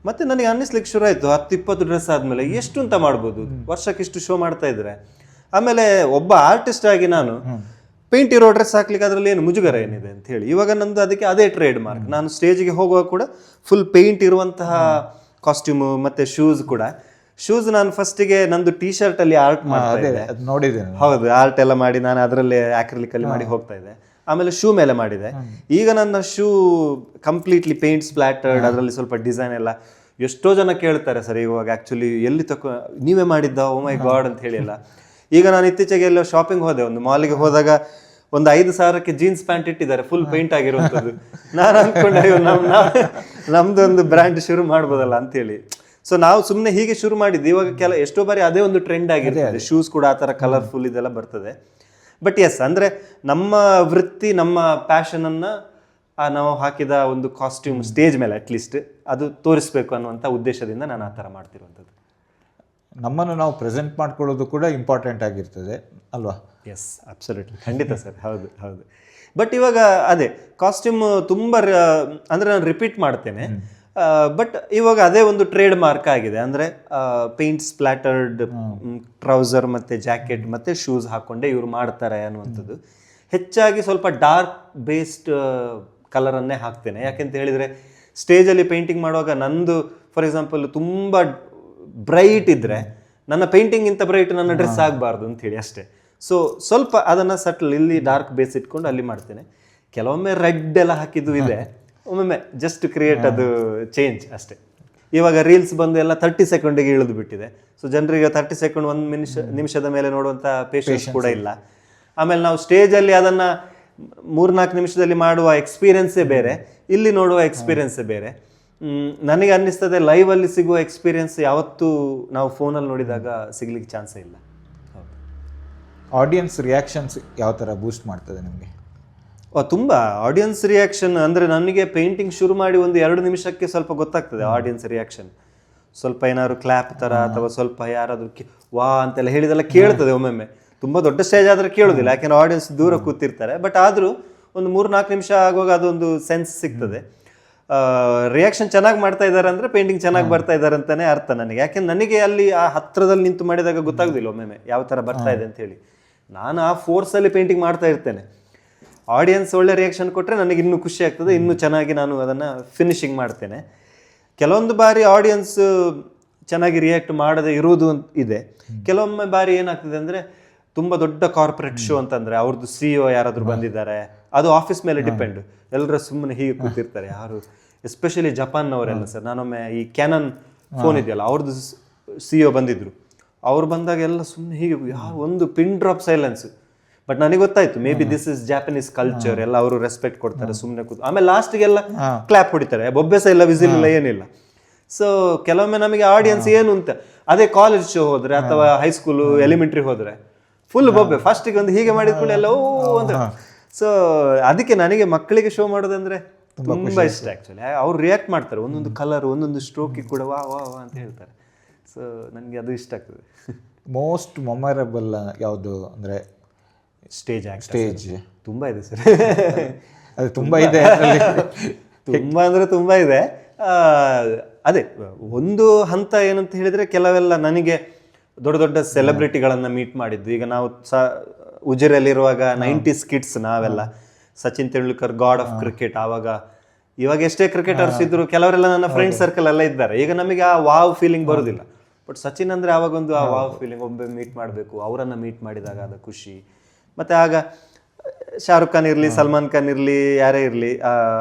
S1: ಮತ್ತು ನನಗೆ ಅನ್ನಿಸ್ಲಿಕ್ಕೆ ಶುರು ಆಯಿತು, 10-20 ಡ್ರೆಸ್ ಆದಮೇಲೆ ಎಷ್ಟು ಅಂತ ಮಾಡ್ಬೋದು, ವರ್ಷಕ್ಕಿಷ್ಟು ಶೋ ಮಾಡ್ತಾ ಇದ್ರೆ. ಆಮೇಲೆ ಒಬ್ಬ ಆರ್ಟಿಸ್ಟ್ ಆಗಿ ನಾನು ಪೇಂಟ್ ಇರೋ ಡ್ರೆಸ್ ಹಾಕ್ಲಿಕ್ಕೆ ಅದರಲ್ಲಿ ಏನು ಮುಜುಗರ ಏನಿದೆ ಅಂತ ಹೇಳಿ. ಇವಾಗ ನಂದು ಅದಕ್ಕೆ ಅದೇ ಟ್ರೇಡ್ ಮಾರ್ಕ್. ನಾನು ಸ್ಟೇಜ್ಗೆ ಹೋಗುವಾಗ ಕೂಡ ಫುಲ್ ಪೇಂಟ್ ಇರುವಂತಹ ಕಾಸ್ಟ್ಯೂಮು ಮತ್ತು ಶೂಸ್ ಕೂಡ. ಶೂಸ್ ನಾನು ಫಸ್ಟಿಗೆ ನಂದು ಟೀ ಶರ್ಟ್ ಅಲ್ಲಿ ಆರ್ಟ್ ಮಾಡ್ತಾ ಇದ್ದೆ,
S2: ನೋಡಿದ್ದೇನೆ.
S1: ಹೌದು, ಆರ್ಟ್ ಎಲ್ಲ ಮಾಡಿ ನಾನು ಅದರಲ್ಲೇ ಆಕ್ರಿಲಿಕ್ ಅಲ್ಲಿ ಮಾಡಿ ಹೋಗ್ತಾ ಇದ್ದೆ. ಆಮೇಲೆ ಶೂ ಮೇಲೆ ಮಾಡಿದೆ. ಈಗ ನನ್ನ ಶೂ ಕಂಪ್ಲೀಟ್ಲಿ ಪೇಂಟ್ ಸ್ಪ್ಲಾಟರ್ಡ್, ಅದರಲ್ಲಿ ಸ್ವಲ್ಪ ಡಿಸೈನ್ ಎಲ್ಲ. ಎಷ್ಟೋ ಜನ ಕೇಳ್ತಾರೆ ಸರ್ ಇವಾಗ ಆ್ಯಕ್ಚುಲಿ ಎಲ್ಲಿ ನೀವೇ ಮಾಡಿದ್ದ, ಓ ಮೈ ಗಾಡ್ ಅಂತ ಹೇಳಿಲ್ಲ. ಈಗ ನಾನು ಇತ್ತೀಚೆಗೆ ಎಲ್ಲೋ ಶಾಪಿಂಗ್ ಹೋದೆ, ಒಂದು ಮಾಲಿಗೆ ಹೋದಾಗ ಒಂದು 5,000ಕ್ಕೆ ಜೀನ್ಸ್ ಪ್ಯಾಂಟ್ ಇಟ್ಟಿದ್ದಾರೆ ಫುಲ್ ಪೇಂಟ್ ಆಗಿರುವಂಥದ್ದು. ನಾನು ಅಂದ್ಕೊಂಡೆ ನಮ್ದು ಒಂದು ಬ್ರ್ಯಾಂಡ್ ಶುರು ಮಾಡ್ಬೋದಲ್ಲ ಅಂತೇಳಿ. ಸೊ ನಾವು ಸುಮ್ಮನೆ ಹೀಗೆ ಶುರು ಮಾಡಿದ್ವಿ. ಇವಾಗ ಎಷ್ಟೋ ಬಾರಿ ಅದೇ ಒಂದು ಟ್ರೆಂಡ್ ಆಗಿರ್ತದೆ, ಶೂಸ್ ಕೂಡ ಆ ಥರ ಕಲರ್ಫುಲ್ ಇದೆಲ್ಲ ಬರ್ತದೆ. ಬಟ್ ಎಸ್, ಅಂದರೆ ನಮ್ಮ ವೃತ್ತಿ, ನಮ್ಮ ಪ್ಯಾಷನನ್ನು ನಾವು ಹಾಕಿದ ಒಂದು ಕಾಸ್ಟ್ಯೂಮ್ ಸ್ಟೇಜ್ ಮೇಲೆ ಅಟ್ಲೀಸ್ಟ್ ಅದು ತೋರಿಸ್ಬೇಕು ಅನ್ನುವಂಥ ಉದ್ದೇಶದಿಂದ ನಾನು ಆ ಥರ ಮಾಡ್ತಿರುವಂಥದ್ದು.
S2: ನಮ್ಮನ್ನು ನಾವು ಪ್ರೆಸೆಂಟ್ ಮಾಡ್ಕೊಳ್ಳೋದು ಕೂಡ ಇಂಪಾರ್ಟೆಂಟ್ ಆಗಿರ್ತದೆ ಅಲ್ವಾ?
S1: ಎಸ್, ಅಬ್ಸಲ್ಯೂಟ್ಲಿ, ಖಂಡಿತ ಸರ್, ಹೌದು ಹೌದು. ಬಟ್ ಇವಾಗ ಅದೇ ಕಾಸ್ಟ್ಯೂಮ್ ತುಂಬ ಅಂದರೆ ನಾನು ರಿಪೀಟ್ ಮಾಡ್ತೇನೆ. ಬಟ್ ಇವಾಗ ಅದೇ ಒಂದು ಟ್ರೇಡ್ ಮಾರ್ಕ್ ಆಗಿದೆ. ಅಂದರೆ ಪೇಂಟ್ ಸ್ಪ್ಲಾಟರ್ಡ್ ಟ್ರೌಸರ್ ಮತ್ತು ಜಾಕೆಟ್ ಮತ್ತು ಶೂಸ್ ಹಾಕ್ಕೊಂಡೆ ಇವ್ರು ಮಾಡ್ತಾರೆ ಅನ್ನುವಂಥದ್ದು. ಹೆಚ್ಚಾಗಿ ಸ್ವಲ್ಪ ಡಾರ್ಕ್ ಬೇಸ್ಡ್ ಕಲರನ್ನೇ ಹಾಕ್ತೇನೆ. ಯಾಕೆಂತ ಹೇಳಿದರೆ ಸ್ಟೇಜಲ್ಲಿ ಪೇಂಟಿಂಗ್ ಮಾಡುವಾಗ ನಂದು ಫಾರ್ ಎಕ್ಸಾಂಪಲ್ ತುಂಬ ಬ್ರೈಟ್ ಇದ್ದರೆ ನನ್ನ ಪೇಂಟಿಂಗಿಂತ ಬ್ರೈಟ್ ನನ್ನ ಡ್ರೆಸ್ ಆಗಬಾರ್ದು ಅಂಥೇಳಿ ಅಷ್ಟೇ. ಸೊ ಸ್ವಲ್ಪ ಅದನ್ನು ಸಟ್ಲ್ ಇಲ್ಲಿ ಡಾರ್ಕ್ ಬೇಸ್ ಇಟ್ಕೊಂಡು ಅಲ್ಲಿ ಮಾಡ್ತೇನೆ. ಕೆಲವೊಮ್ಮೆ ರೆಡ್ ಎಲ್ಲ ಹಾಕಿದ್ದು ಇದೆ, ಒಮ್ಮೊಮ್ಮೆ ಜಸ್ಟ್ ಕ್ರಿಯೇಟ್ ಅದು ಚೇಂಜ್ ಅಷ್ಟೇ. ಇವಾಗ ರೀಲ್ಸ್ ಬಂದು ಎಲ್ಲ 30 ಸೆಕೆಂಡಿಗೆ ಇಳಿದು ಬಿಟ್ಟಿದೆ. ಸೊ ಜನರಿಗೆ 30 ಸೆಕೆಂಡ್, 1 ನಿಮಿಷದ ಮೇಲೆ ನೋಡುವಂಥ ಪೇಷನ್ಸ್ ಕೂಡ ಇಲ್ಲ. ಆಮೇಲೆ ನಾವು ಸ್ಟೇಜಲ್ಲಿ ಅದನ್ನು 3-4 ನಿಮಿಷದಲ್ಲಿ ಮಾಡುವ ಎಕ್ಸ್ಪೀರಿಯನ್ಸೇ ಬೇರೆ, ಇಲ್ಲಿ ನೋಡುವ ಎಕ್ಸ್ಪೀರಿಯನ್ಸೇ ಬೇರೆ. ನನಗೆ ಅನ್ನಿಸ್ತದೆ ಲೈವಲ್ಲಿ ಸಿಗುವ ಎಕ್ಸ್ಪೀರಿಯನ್ಸ್ ಯಾವತ್ತೂ ನಾವು ಫೋನಲ್ಲಿ ನೋಡಿದಾಗ ಸಿಗ್ಲಿಕ್ಕೆ ಚಾನ್ಸೇ ಇಲ್ಲ.
S2: ಆಡಿಯನ್ಸ್ ರಿಯಾಕ್ಷನ್ಸ್ ಯಾವ ಥರ ಬೂಸ್ಟ್ ಮಾಡ್ತದೆ ನಿಮಗೆ?
S1: ತುಂಬ ಆಡಿಯನ್ಸ್ ರಿಯಾಕ್ಷನ್ ಅಂದರೆ ನನಗೆ ಪೇಂಟಿಂಗ್ ಶುರು ಮಾಡಿ ಒಂದು 2 ನಿಮಿಷಕ್ಕೆ ಸ್ವಲ್ಪ ಗೊತ್ತಾಗ್ತದೆ ಆಡಿಯನ್ಸ್ ರಿಯಾಕ್ಷನ್. ಸ್ವಲ್ಪ ಏನಾದ್ರು ಕ್ಲ್ಯಾಪ್ ಥರ ಅಥವಾ ಸ್ವಲ್ಪ ಯಾರಾದರೂ ವಾ ಅಂತೆಲ್ಲ ಹೇಳಿದೆಲ್ಲ ಕೇಳ್ತದೆ ಒಮ್ಮೊಮ್ಮೆ. ತುಂಬ ದೊಡ್ಡ ಸ್ಟೇಜ್ ಆದರೆ ಕೇಳೋದಿಲ್ಲ, ಯಾಕೆಂದ್ರೆ ಆಡಿಯನ್ಸ್ ದೂರ ಕೂತಿರ್ತಾರೆ. ಬಟ್ ಆದರೂ ಒಂದು 3-4 ನಿಮಿಷ ಆಗುವಾಗ ಅದೊಂದು ಸೆನ್ಸ್ ಸಿಗ್ತದೆ. ರಿಯಾಕ್ಷನ್ ಚೆನ್ನಾಗಿ ಮಾಡ್ತಾ ಇದ್ದಾರೆ ಅಂದರೆ ಪೇಂಟಿಂಗ್ ಚೆನ್ನಾಗಿ ಬರ್ತಾ ಇದ್ದಾರೆ ಅಂತಲೇ ಅರ್ಥ ನನಗೆ. ಯಾಕೆಂದ್ರೆ ನನಗೆ ಅಲ್ಲಿ ಆ ಹತ್ತಿರದಲ್ಲಿ ನಿಂತು ಮಾಡಿದಾಗ ಗೊತ್ತಾಗೋದಿಲ್ಲ ಒಮ್ಮೊಮ್ಮೆ ಯಾವ ಥರ ಬರ್ತಾ ಇದೆ ಅಂತೇಳಿ. ನಾನು ಆ ಫೋರ್ಸಲ್ಲಿ ಪೇಂಟಿಂಗ್ ಮಾಡ್ತಾ ಇರ್ತೇನೆ. ಆಡಿಯನ್ಸ್ ಒಳ್ಳೆ ರಿಯಾಕ್ಷನ್ ಕೊಟ್ಟರೆ ನನಗೆ ಇನ್ನೂ ಖುಷಿ ಆಗ್ತದೆ, ಇನ್ನೂ ಚೆನ್ನಾಗಿ ನಾನು ಅದನ್ನು ಫಿನಿಶಿಂಗ್ ಮಾಡ್ತೇನೆ. ಕೆಲವೊಂದು ಬಾರಿ ಆಡಿಯನ್ಸ್ ಚೆನ್ನಾಗಿ ರಿಯಾಕ್ಟ್ ಮಾಡದೆ ಇರುವುದು ಇದೆ. ಕೆಲವೊಮ್ಮೆ ಬಾರಿ ಏನಾಗ್ತದೆ ಅಂದರೆ ತುಂಬ ದೊಡ್ಡ ಕಾರ್ಪೊರೇಟ್ ಶೋ ಅಂತಂದರೆ ಅವ್ರದ್ದು CEO ಯಾರಾದರೂ ಬಂದಿದ್ದಾರೆ, ಅದು ಆಫೀಸ್ ಮೇಲೆ ಡಿಪೆಂಡ್. ಎಲ್ಲರೂ ಸುಮ್ಮನೆ ಹೀಗೆ ಕೂತಿರ್ತಾರೆ ಯಾರು, ಎಸ್ಪೆಷಲಿ ಜಪಾನ್ನವರೆಲ್ಲ ಸರ್. ನಾನೊಮ್ಮೆ ಈ ಕ್ಯಾನನ್ ಫೋನ್ ಇದೆಯಲ್ಲ ಅವ್ರದ್ದು CEO ಬಂದಿದ್ರು. ಅವ್ರು ಬಂದಾಗ ಎಲ್ಲ ಸುಮ್ಮನೆ ಹೀಗೆ ಒಂದು ಪಿನ್ ಡ್ರಾಪ್ ಸೈಲೆನ್ಸ್. ಬಟ್ ನನಗೆ ಗೊತ್ತಾಯ್ತು may be this is Japanese culture, ಎಲ್ಲ ಅವರು ರೆಸ್ಪೆಕ್ಟ್ ಕೊಡ್ತಾರೆ, ಸುಮ್ಮನೆ ಕೂತು. ಆಮೇಲೆ ಲಾಸ್ಟಿಗೆಲ್ಲ ಕ್ಲಾಪ್ ಹೊಡಿತಾರೆ, ಬೊಬ್ಬೆ ಸಹ ಇಲ್ಲ, ವಿಸಿಲ್ ಇಲ್ಲ, ಏನಿಲ್ಲ. ಸೊ ಕೆಲವೊಮ್ಮೆ ನಮಗೆ ಆಡಿಯನ್ಸ್ ಏನು ಅಂತ, ಅದೇ ಕಾಲೇಜ್ ಶೋ ಹೋದ್ರೆ ಅಥವಾ ಹೈಸ್ಕೂಲು ಎಲಿಮೆಂಟ್ರಿ ಹೋದ್ರೆ ಫುಲ್ ಬೊಬ್ಬೆ. ಫಸ್ಟಿಗೆ ಒಂದು ಹೀಗೆ ಮಾಡಿದ್ಕೊಂಡು ಎಲ್ಲ ಓ ಅಂತ. ಸೊ ಅದಕ್ಕೆ ನನಗೆ ಮಕ್ಕಳಿಗೆ ಶೋ ಮಾಡೋದಂದ್ರೆ ತುಂಬ ಇಷ್ಟ ಆ್ಯಕ್ಚುಲಿ. ಅವ್ರು ರಿಯಾಕ್ಟ್ ಮಾಡ್ತಾರೆ, ಒಂದೊಂದು ಕಲರ್, ಒಂದೊಂದು ಸ್ಟ್ರೋಕಿಗೆ ಕೂಡ ವಾ ವಾ ವಾ ಅಂತ ಹೇಳ್ತಾರೆ. ಸೊ ನನಗೆ ಅದು ಇಷ್ಟ ಆಗ್ತದೆ.
S2: ಮೋಸ್ಟ್ ಮೊಮೆರಬಲ್ ಯಾವುದು ಅಂದರೆ ಸ್ಟೇಜ್
S1: ತುಂಬ ಇದೆ ಸರ್.
S2: ಅದು ತುಂಬ ಇದೆ,
S1: ತುಂಬ ಅಂದರೆ ತುಂಬ ಇದೆ. ಅದೇ ಒಂದು ಹಂತ ಏನಂತ ಹೇಳಿದರೆ ಕೆಲವೆಲ್ಲ ನನಗೆ ದೊಡ್ಡ ದೊಡ್ಡ ಸೆಲೆಬ್ರಿಟಿಗಳನ್ನು ಮೀಟ್ ಮಾಡಿದ್ದು. ಈಗ ನಾವು ಉಜಿರೆಯಲ್ಲಿರುವಾಗ 90s ಕಿಡ್ಸ್ ನಾವೆಲ್ಲ, Sachin Tendulkar god of cricket. ಇವಾಗ ಎಷ್ಟೇ ಕ್ರಿಕೆಟರ್ಸ್ ಇದ್ರು ಕೆಲವರೆಲ್ಲ ನನ್ನ ಫ್ರೆಂಡ್ ಸರ್ಕಲ್ ಎಲ್ಲ ಇದ್ದಾರೆ. ಈಗ ನಮಗೆ ಆ ವಾವ್ ಫೀಲಿಂಗ್ ಬರೋದಿಲ್ಲ. ಬಟ್ ಸಚಿನ್ ಅಂದರೆ ಆವಾಗೊಂದು ಆ ವಾವ್ ಫೀಲಿಂಗ್, ಒಬ್ಬ ಮೀಟ್ ಮಾಡಬೇಕು, ಅವರನ್ನು ಮೀಟ್ ಮಾಡಿದಾಗ ಅದು ಖುಷಿ. ಮತ್ತು ಆಗ ಶಾರುಖ್ ಖಾನ್ ಇರಲಿ, ಸಲ್ಮಾನ್ ಖಾನ್ ಇರಲಿ, ಯಾರೇ ಇರಲಿ,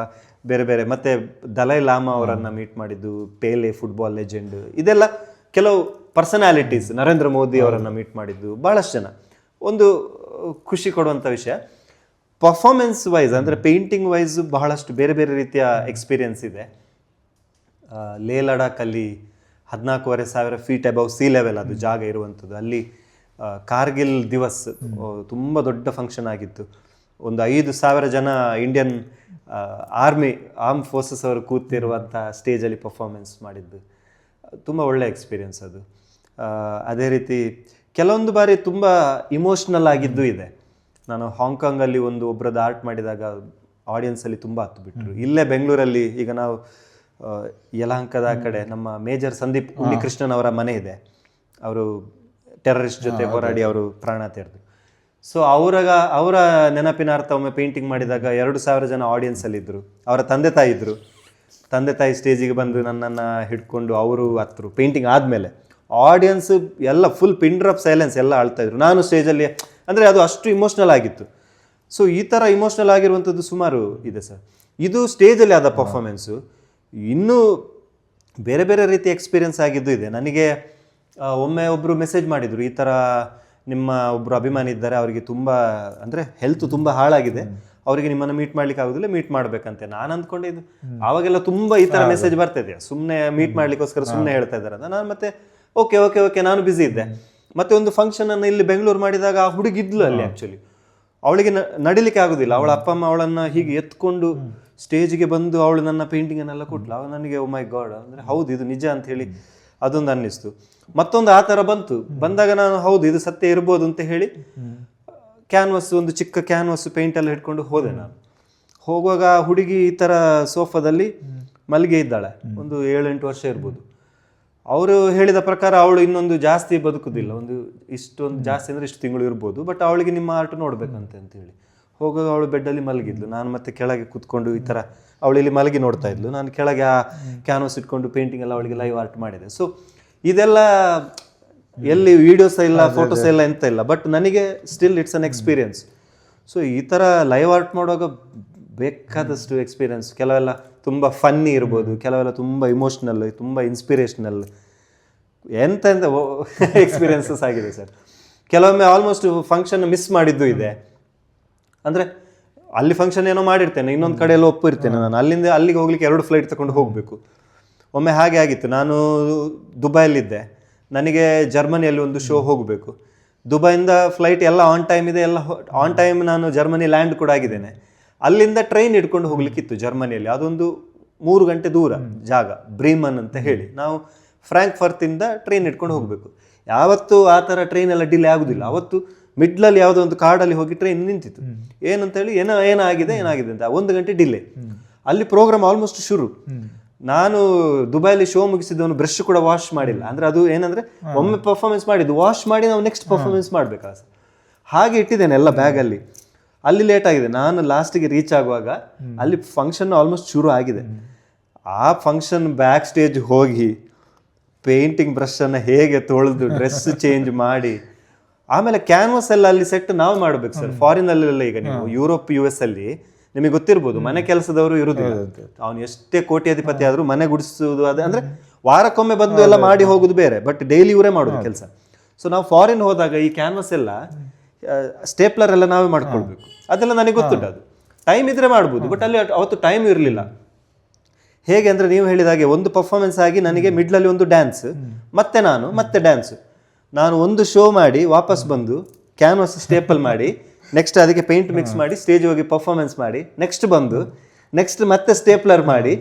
S1: ಬೇರೆ ಬೇರೆ, ಮತ್ತು ದಲೈ ಲಾಮಾ ಅವರನ್ನು ಮೀಟ್ ಮಾಡಿದ್ದು, ಪೇಲೆ ಫುಟ್ಬಾಲ್ ಲೆಜೆಂಡ್, ಇದೆಲ್ಲ ಕೆಲವು ಪರ್ಸನಾಲಿಟೀಸ್, ನರೇಂದ್ರ ಮೋದಿ ಅವರನ್ನು ಮೀಟ್ ಮಾಡಿದ್ದು, ಭಾಳಷ್ಟು ಜನ. ಒಂದು ಖುಷಿ ಕೊಡುವಂಥ ವಿಷಯ. ಪರ್ಫಾರ್ಮೆನ್ಸ್ ವೈಸ್ ಅಂದರೆ ಪೇಂಟಿಂಗ್ ವೈಸ್ ಬಹಳಷ್ಟು ಬೇರೆ ಬೇರೆ ರೀತಿಯ ಎಕ್ಸ್ಪೀರಿಯನ್ಸ್ ಇದೆ. ಲೇ ಲಡಾಖಲ್ಲಿ 14,500 ಫೀಟ್ ಅಬೌವ್ ಸೀ ಲೆವೆಲ್ ಅದು ಜಾಗ ಇರುವಂಥದ್ದು. ಅಲ್ಲಿ ಕಾರ್ಗಿಲ್ ದಿವಸ್ ತುಂಬ ದೊಡ್ಡ ಫಂಕ್ಷನ್ ಆಗಿತ್ತು. ಒಂದು 5,000 ಜನ ಇಂಡಿಯನ್ ಆರ್ಮ್ ಫೋರ್ಸಸ್ ಅವರು ಕೂತಿರುವಂಥ ಸ್ಟೇಜಲ್ಲಿ ಪರ್ಫಾರ್ಮೆನ್ಸ್ ಮಾಡಿದ್ದು ತುಂಬ ಒಳ್ಳೆ ಎಕ್ಸ್ಪೀರಿಯನ್ಸ್ ಅದು. ಅದೇ ರೀತಿ ಕೆಲವೊಂದು ಬಾರಿ ತುಂಬ ಇಮೋಷ್ನಲ್ ಆಗಿದ್ದು ಇದೆ. ನಾನು ಹಾಂಗ್ಕಾಂಗಲ್ಲಿ ಒಬ್ಬರದ್ದು ಆರ್ಟ್ ಮಾಡಿದಾಗ ಆಡಿಯನ್ಸಲ್ಲಿ ತುಂಬ ಹತ್ತು ಬಿಟ್ಟರು. ಇಲ್ಲೇ ಬೆಂಗಳೂರಲ್ಲಿ ಈಗ ನಾವು ಯಲಹಂಕದ ಕಡೆ ನಮ್ಮ ಮೇಜರ್ ಸಂದೀಪ್ ಉನ್ನಿಕೃಷ್ಣನ್ ಅವರ ಮನೆ ಇದೆ. ಅವರು ಟೆರರಿಸ್ಟ್ ಜೊತೆ ಹೋರಾಡಿ ಅವರು ಪ್ರಾಣ ತೆರೆದು. ಸೊ ಅವರ ನೆನಪಿನಾರ್ಥ ಒಮ್ಮೆ ಪೇಂಟಿಂಗ್ ಮಾಡಿದಾಗ 2,000 ಜನ ಆಡಿಯನ್ಸಲ್ಲಿದ್ದರು. ಅವರ ತಂದೆ ತಾಯಿ ಸ್ಟೇಜಿಗೆ ಬಂದು ನನ್ನನ್ನು ಹಿಡ್ಕೊಂಡು ಅವರು ಹತ್ತರು. ಪೇಂಟಿಂಗ್ ಆದಮೇಲೆ ಆಡಿಯನ್ಸ್ ಎಲ್ಲ ಫುಲ್ ಪಿನ್ ಡ್ರಾಪ್ ಸೈಲೆನ್ಸ್, ಎಲ್ಲ ಅಳ್ತಾಯಿದ್ರು. ನಾನು ಸ್ಟೇಜಲ್ಲಿ ಅಂದರೆ ಅದು ಅಷ್ಟು ಇಮೋಷ್ನಲ್ ಆಗಿತ್ತು. ಸೊ ಈ ಥರ ಇಮೋಷ್ನಲ್ ಆಗಿರುವಂಥದ್ದು ಸುಮಾರು ಇದೆ ಸರ್. ಇದು ಸ್ಟೇಜಲ್ಲಿ ಆದ ಪರ್ಫಾರ್ಮೆನ್ಸು. ಇನ್ನೂ ಬೇರೆ ಬೇರೆ ರೀತಿ ಎಕ್ಸ್ಪೀರಿಯನ್ಸ್ ಆಗಿದ್ದು ಇದೆ. ನನಗೆ ಒಮ್ಮೆ ಒಬ್ಬರು ಮೆಸೇಜ್ ಮಾಡಿದರು, ಈ ಥರ ನಿಮ್ಮ ಒಬ್ಬರು ಅಭಿಮಾನಿ ಇದ್ದಾರೆ, ಅವರಿಗೆ ತುಂಬ ಅಂದರೆ ಹೆಲ್ತ್ ತುಂಬ ಹಾಳಾಗಿದೆ, ಅವರಿಗೆ ನಿಮ್ಮನ್ನು ಮೀಟ್ ಮಾಡ್ಲಿಕ್ಕೆ ಆಗೋದಿಲ್ಲ, ಮೀಟ್ ಮಾಡಬೇಕಂತೆ. ನಾನು ಅಂದ್ಕೊಂಡಿದ್ದು ಆವಾಗೆಲ್ಲ ತುಂಬ ಈ ಥರ ಮೆಸೇಜ್ ಬರ್ತಾಯಿದೆ, ಸುಮ್ಮನೆ ಮೀಟ್ ಮಾಡ್ಲಿಕ್ಕೋಸ್ಕರ ಸುಮ್ಮನೆ ಹೇಳ್ತಾ ಇದ್ದಾರೆ ಅಂತ. ನಾನು ಮತ್ತೆ ಓಕೆ ನಾನು ಬ್ಯುಸಿ ಇದ್ದೆ. ಮತ್ತೆ ಒಂದು ಫಂಕ್ಷನನ್ನು ಇಲ್ಲಿ ಬೆಂಗಳೂರು ಮಾಡಿದಾಗ ಆ ಹುಡುಗಿದ್ಲು ಅಲ್ಲಿ. ಆ್ಯಕ್ಚುಲಿ ಅವಳಿಗೆ ನಡಿಲಿಕ್ಕೆ ಆಗೋದಿಲ್ಲ. ಅವಳ ಅಪ್ಪ ಅಮ್ಮ ಅವಳನ್ನು ಹೀಗೆ ಎತ್ಕೊಂಡು ಸ್ಟೇಜಿಗೆ ಬಂದು ಅವಳು ನನ್ನ ಪೇಂಟಿಂಗನ್ನೆಲ್ಲ ಕೊಟ್ಲು. ಅವಾಗ ನನಗೆ ಓ ಮೈ ಗಾಡ್, ಅಂದರೆ ಹೌದು ಇದು ನಿಜ ಅಂತ ಹೇಳಿ ಅದೊಂದು ಅನ್ನಿಸ್ತು. ಮತ್ತೊಂದು ಆ ಥರ ಬಂದಾಗ ನಾನು ಹೌದು ಇದು ಸತ್ಯ ಇರ್ಬೋದು ಅಂತ ಹೇಳಿ ಕ್ಯಾನ್ವಸ್, ಒಂದು ಚಿಕ್ಕ ಕ್ಯಾನ್ವಸ್ ಪೇಂಟೆಲ್ಲ ಹಿಡ್ಕೊಂಡು ಹೋದೆ. ನಾನು ಹೋಗುವಾಗ ಹುಡುಗಿ ಈ ಥರ ಸೋಫಾದಲ್ಲಿ ಮಲ್ಗೆ ಇದ್ದಾಳೆ, ಒಂದು 7-8 ವರ್ಷ ಇರ್ಬೋದು. ಅವರು ಹೇಳಿದ ಪ್ರಕಾರ ಅವಳು ಇನ್ನೊಂದು ಜಾಸ್ತಿ ಬದುಕುದಿಲ್ಲ, ಇಷ್ಟೊಂದು ಜಾಸ್ತಿ ಅಂದರೆ ಇಷ್ಟು ತಿಂಗಳು ಇರ್ಬೋದು, ಬಟ್ ಅವಳಿಗೆ ನಿಮ್ಮ ಆರ್ಟ್ ನೋಡ್ಬೇಕಂತೆ ಅಂತ ಹೇಳಿ ಹೋಗುವಾಗ ಅವಳು ಬೆಡ್ಡಲ್ಲಿ ಮಲಗಿದ್ಲು. ನಾನು ಮತ್ತೆ ಕೆಳಗೆ ಕೂತ್ಕೊಂಡು ಈ ಥರ ಅವಳು ಇಲ್ಲಿ ಮಲಗಿ ನೋಡ್ತಾ ಇದ್ಲು. ನಾನು ಕೆಳಗೆ ಆ ಕ್ಯಾನ್ವಸ್ ಇಟ್ಕೊಂಡು ಪೇಂಟಿಂಗ್ ಎಲ್ಲ ಅವಳಿಗೆ ಲೈವ್ ಆರ್ಟ್ ಮಾಡಿದೆ. ಸೊ ಇದೆಲ್ಲ ಎಲ್ಲಿ ವೀಡಿಯೋಸ್ ಇಲ್ಲ, ಫೋಟೋಸ್ ಎಲ್ಲ ಎಂತ ಇಲ್ಲ, ಬಟ್ ನನಗೆ still it's an experience. So ಈ ಥರ ಲೈವ್ ಆರ್ಟ್ ಮಾಡುವಾಗ ಬೇಕಾದಷ್ಟು ಎಕ್ಸ್ಪೀರಿಯನ್ಸ್. ಕೆಲವೆಲ್ಲ ತುಂಬ ಫನ್ನಿ ಇರ್ಬೋದು, ಕೆಲವೆಲ್ಲ ತುಂಬ ಇಮೋಷ್ನಲ್, ತುಂಬ ಇನ್ಸ್ಪಿರೇಷ್ನಲ್, ಎಂತ ಎಕ್ಸ್ಪೀರಿಯನ್ಸಸ್ ಆಗಿದೆ ಸರ್. ಕೆಲವೊಮ್ಮೆ ಆಲ್ಮೋಸ್ಟ್ ಫಂಕ್ಷನ್ ಮಿಸ್ ಮಾಡಿದ್ದು ಇದೆ. ಅಂದರೆ ಅಲ್ಲಿ ಫಂಕ್ಷನ್ ಏನೋ ಮಾಡಿರ್ತೇನೆ, ಇನ್ನೊಂದು ಕಡೆಯಲ್ಲಿ ಒಪ್ಪಿರ್ತೇನೆ ನಾನು, ಅಲ್ಲಿಗೆ ಹೋಗ್ಲಿಕ್ಕೆ 2 ಫ್ಲೈಟ್ ತಗೊಂಡು ಹೋಗಬೇಕು. ಒಮ್ಮೆ ಹಾಗೆ ಆಗಿತ್ತು. ನಾನು ದುಬೈಯಲ್ಲಿದ್ದೆ, ನನಗೆ ಜರ್ಮನಿಯಲ್ಲಿ ಒಂದು ಶೋ ಹೋಗಬೇಕು. ದುಬೈಯಿಂದ ಫ್ಲೈಟ್ ಎಲ್ಲ ಆನ್ ಟೈಮ್ ಇದೆ, ಎಲ್ಲ ಆನ್ ಟೈಮ್ ನಾನು ಜರ್ಮನಿ ಲ್ಯಾಂಡ್ ಕೂಡ ಆಗಿದ್ದೇನೆ. ಅಲ್ಲಿಂದ ಟ್ರೈನ್ ಹಿಡ್ಕೊಂಡು ಹೋಗ್ಲಿಕ್ಕಿತ್ತು ಜರ್ಮನಿಯಲ್ಲಿ. ಅದೊಂದು 3 ಗಂಟೆ ದೂರ ಜಾಗ, ಬ್ರೀಮನ್ ಅಂತ ಹೇಳಿ. ನಾವು ಫ್ರಾಂಕ್ಫರ್ತಿಂದ ಟ್ರೈನ್ ಹಿಡ್ಕೊಂಡು ಹೋಗಬೇಕು. ಯಾವತ್ತೂ ಆ ಥರ ಟ್ರೈನ್ ಎಲ್ಲ ಡಿಲೇ ಆಗೋದಿಲ್ಲ. ಅವತ್ತು ಮಿಡ್ಲಲ್ಲಿ ಯಾವುದೋ ಒಂದು ಕಾಡಲ್ಲಿ ಹೋಗಿ ಟ್ರೈನ್ ನಿಂತಿತ್ತು. ಏನಂತೇಳಿ ಏನಾಗಿದೆ ಅಂತ 1 ಗಂಟೆ ಡಿಲೇ. ಅಲ್ಲಿ ಪ್ರೋಗ್ರಾಮ್ ಆಲ್ಮೋಸ್ಟ್ ಶುರು. ನಾನು ದುಬೈಲಿ ಶೋ ಮುಗಿಸಿದವನು ಬ್ರಷ್ ಕೂಡ ವಾಶ್ ಮಾಡಿಲ್ಲ. ಅಂದರೆ ಅದು ಏನಂದರೆ ಒಮ್ಮೆ ಪರ್ಫಾರ್ಮೆನ್ಸ್ ಮಾಡಿದ್ದು ವಾಶ್ ಮಾಡಿ ನಾವು ನೆಕ್ಸ್ಟ್ ಪರ್ಫಾರ್ಮೆನ್ಸ್ ಮಾಡಬೇಕಾ, ಹಾಗೆ ಇಟ್ಟಿದ್ದೇನೆ ಎಲ್ಲ ಬ್ಯಾಗಲ್ಲಿ. ಅಲ್ಲಿ ಲೇಟ್ ಆಗಿದೆ. ನಾನು ಲಾಸ್ಟಿಗೆ ರೀಚ್ ಆಗುವಾಗ ಅಲ್ಲಿ ಫಂಕ್ಷನ್ ಆಲ್ಮೋಸ್ಟ್ ಶುರು ಆಗಿದೆ. ಆ ಫಂಕ್ಷನ್ ಬ್ಯಾಕ್ ಸ್ಟೇಜ್ ಹೋಗಿ ಪೇಂಟಿಂಗ್ ಬ್ರಷನ್ನು ಹೇಗೆ ತೊಳೆದು ಡ್ರೆಸ್ ಚೇಂಜ್ ಮಾಡಿ ಆಮೇಲೆ ಕ್ಯಾನ್ವಾಸ್ ಎಲ್ಲ ಅಲ್ಲಿ ಸೆಟ್ ನಾವು ಮಾಡಬೇಕು ಸರ್. ಫಾರಿನಲ್ಲೆಲ್ಲ ಈಗ ನೀವು ಯುರೋಪ್ US ಅಲ್ಲಿ ನಿಮಗೆ ಗೊತ್ತಿರ್ಬೋದು, ಮನೆ ಕೆಲಸದವರು ಇರುವುದಿಲ್ಲ. ಅವನು ಎಷ್ಟೇ ಕೋಟ್ಯಾಧಿಪತಿ ಆದರೂ ಮನೆ ಗುಡಿಸೋದು ಅದು ಅಂದರೆ ವಾರಕ್ಕೊಮ್ಮೆ ಬಂದು ಎಲ್ಲ ಮಾಡಿ ಹೋಗೋದು ಬೇರೆ, ಬಟ್ ಡೈಲಿ ಇವರೇ ಮಾಡೋದು ಕೆಲಸ. ಸೊ ನಾವು ಫಾರಿನ್ ಹೋದಾಗ ಈ ಕ್ಯಾನ್ವಾಸ್ ಎಲ್ಲ ಸ್ಟೇಪ್ಲರ್ ಎಲ್ಲ ನಾವೇ ಮಾಡ್ಕೊಳ್ಬೇಕು. ಅದೆಲ್ಲ ನನಗೆ ಗೊತ್ತುಂಟು. ಅದು ಟೈಮ್ ಇದ್ರೆ ಮಾಡ್ಬೋದು, ಬಟ್ ಅಲ್ಲಿ ಅವತ್ತು ಟೈಮ್ ಇರಲಿಲ್ಲ. ಹೇಗೆ ಅಂದರೆ ನೀವು ಹೇಳಿದಾಗೆ ಒಂದು ಪರ್ಫಾರ್ಮೆನ್ಸ್ ಆಗಿ ನನಗೆ ಮಿಡ್ಲಲ್ಲಿ ಒಂದು ಡ್ಯಾನ್ಸ್, ಮತ್ತೆ ಡ್ಯಾನ್ಸು. ನಾನು ಒಂದು ಶೋ ಮಾಡಿ ವಾಪಸ್ ಬಂದು ಕ್ಯಾನ್ವಾಸ್ ಸ್ಟೇಪಲ್ ಮಾಡಿ ನೆಕ್ಸ್ಟ್ ಅದಕ್ಕೆ ಪೇಂಟ್ ಮಿಕ್ಸ್ ಮಾಡಿ ಸ್ಟೇಜ್ ಹೋಗಿ ಪರ್ಫಾರ್ಮೆನ್ಸ್ ಮಾಡಿ ನೆಕ್ಸ್ಟ್ ಬಂದು ನೆಕ್ಸ್ಟ್ ಮತ್ತೆ ಸ್ಟೇಪ್ಲರ್ ಮಾಡಿ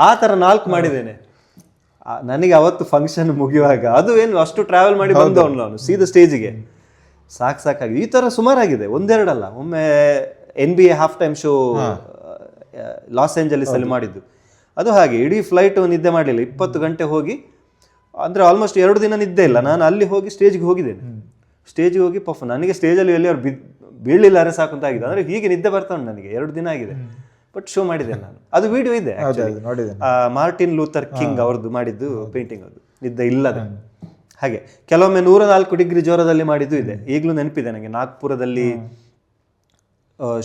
S1: ಆ ಥರ 4 ಮಾಡಿದ್ದೇನೆ. ನನಗೆ ಅವತ್ತು ಫಂಕ್ಷನ್ ಮುಗಿಯುವಾಗ ಅದು ಏನು ಅಷ್ಟು ಟ್ರಾವೆಲ್ ಮಾಡಿ ಬಂದವನು ನಾನು ಸೀದಾ ಸ್ಟೇಜಿಗೆ ಸಾಕಾಗಿದೆ. ಈ ಥರ ಸುಮಾರಾಗಿದೆ, 1-2 ಅಲ್ಲ. ಒಮ್ಮೆ NBA half time show Los Angeles ಅಲ್ಲಿ ಮಾಡಿದ್ದು. ಅದು ಹಾಗೆ ಇಡೀ ಫ್ಲೈಟ್ ನಿದ್ದೆ ಮಾಡಲಿಲ್ಲ, 20 ಗಂಟೆ ಹೋಗಿ, ಅಂದರೆ ಆಲ್ಮೋಸ್ಟ್ 2 ದಿನ ನಿದ್ದೆ ಇಲ್ಲ. ನಾನು ಅಲ್ಲಿ ಹೋಗಿ ಸ್ಟೇಜ್ಗೆ ಹೋಗಿದ್ದೇನೆ. ಸ್ಟೇಜಿಗೆ ಹೋಗಿ ನನಗೆ ಸ್ಟೇಜಲ್ಲಿ ಎಲ್ಲಿಯವ್ರು ಬೀಳಲಿಲ್ಲಾರೆ ಸಾಕು ಅಂತ ಆಗಿದೆ. ಅಂದರೆ ಹೀಗೆ ನಿದ್ದೆ ಬರ್ತಾ ಉಂಟು ನನಗೆ. 2 ದಿನ ಆಗಿದೆ, ಬಟ್ ಶೋ ಮಾಡಿದ್ದೇನೆ ನಾನು. ಅದು ವಿಡಿಯೋ ಇದೆ, ಮಾರ್ಟಿನ್ ಲೂಥರ್ ಕಿಂಗ್ ಅವ್ರದ್ದು ಮಾಡಿದ್ದು ಪೇಂಟಿಂಗ್, ಅದು ನಿದ್ದೆ ಇಲ್ಲದೆ. ಹಾಗೆ ಕೆಲವೊಮ್ಮೆ 104 ಡಿಗ್ರಿ ಜ್ವರದಲ್ಲಿ ಮಾಡಿದ್ದು ಇದೆ. ಈಗಲೂ ನೆನಪಿದೆ ನನಗೆ. ನಾಗ್ಪುರದಲ್ಲಿ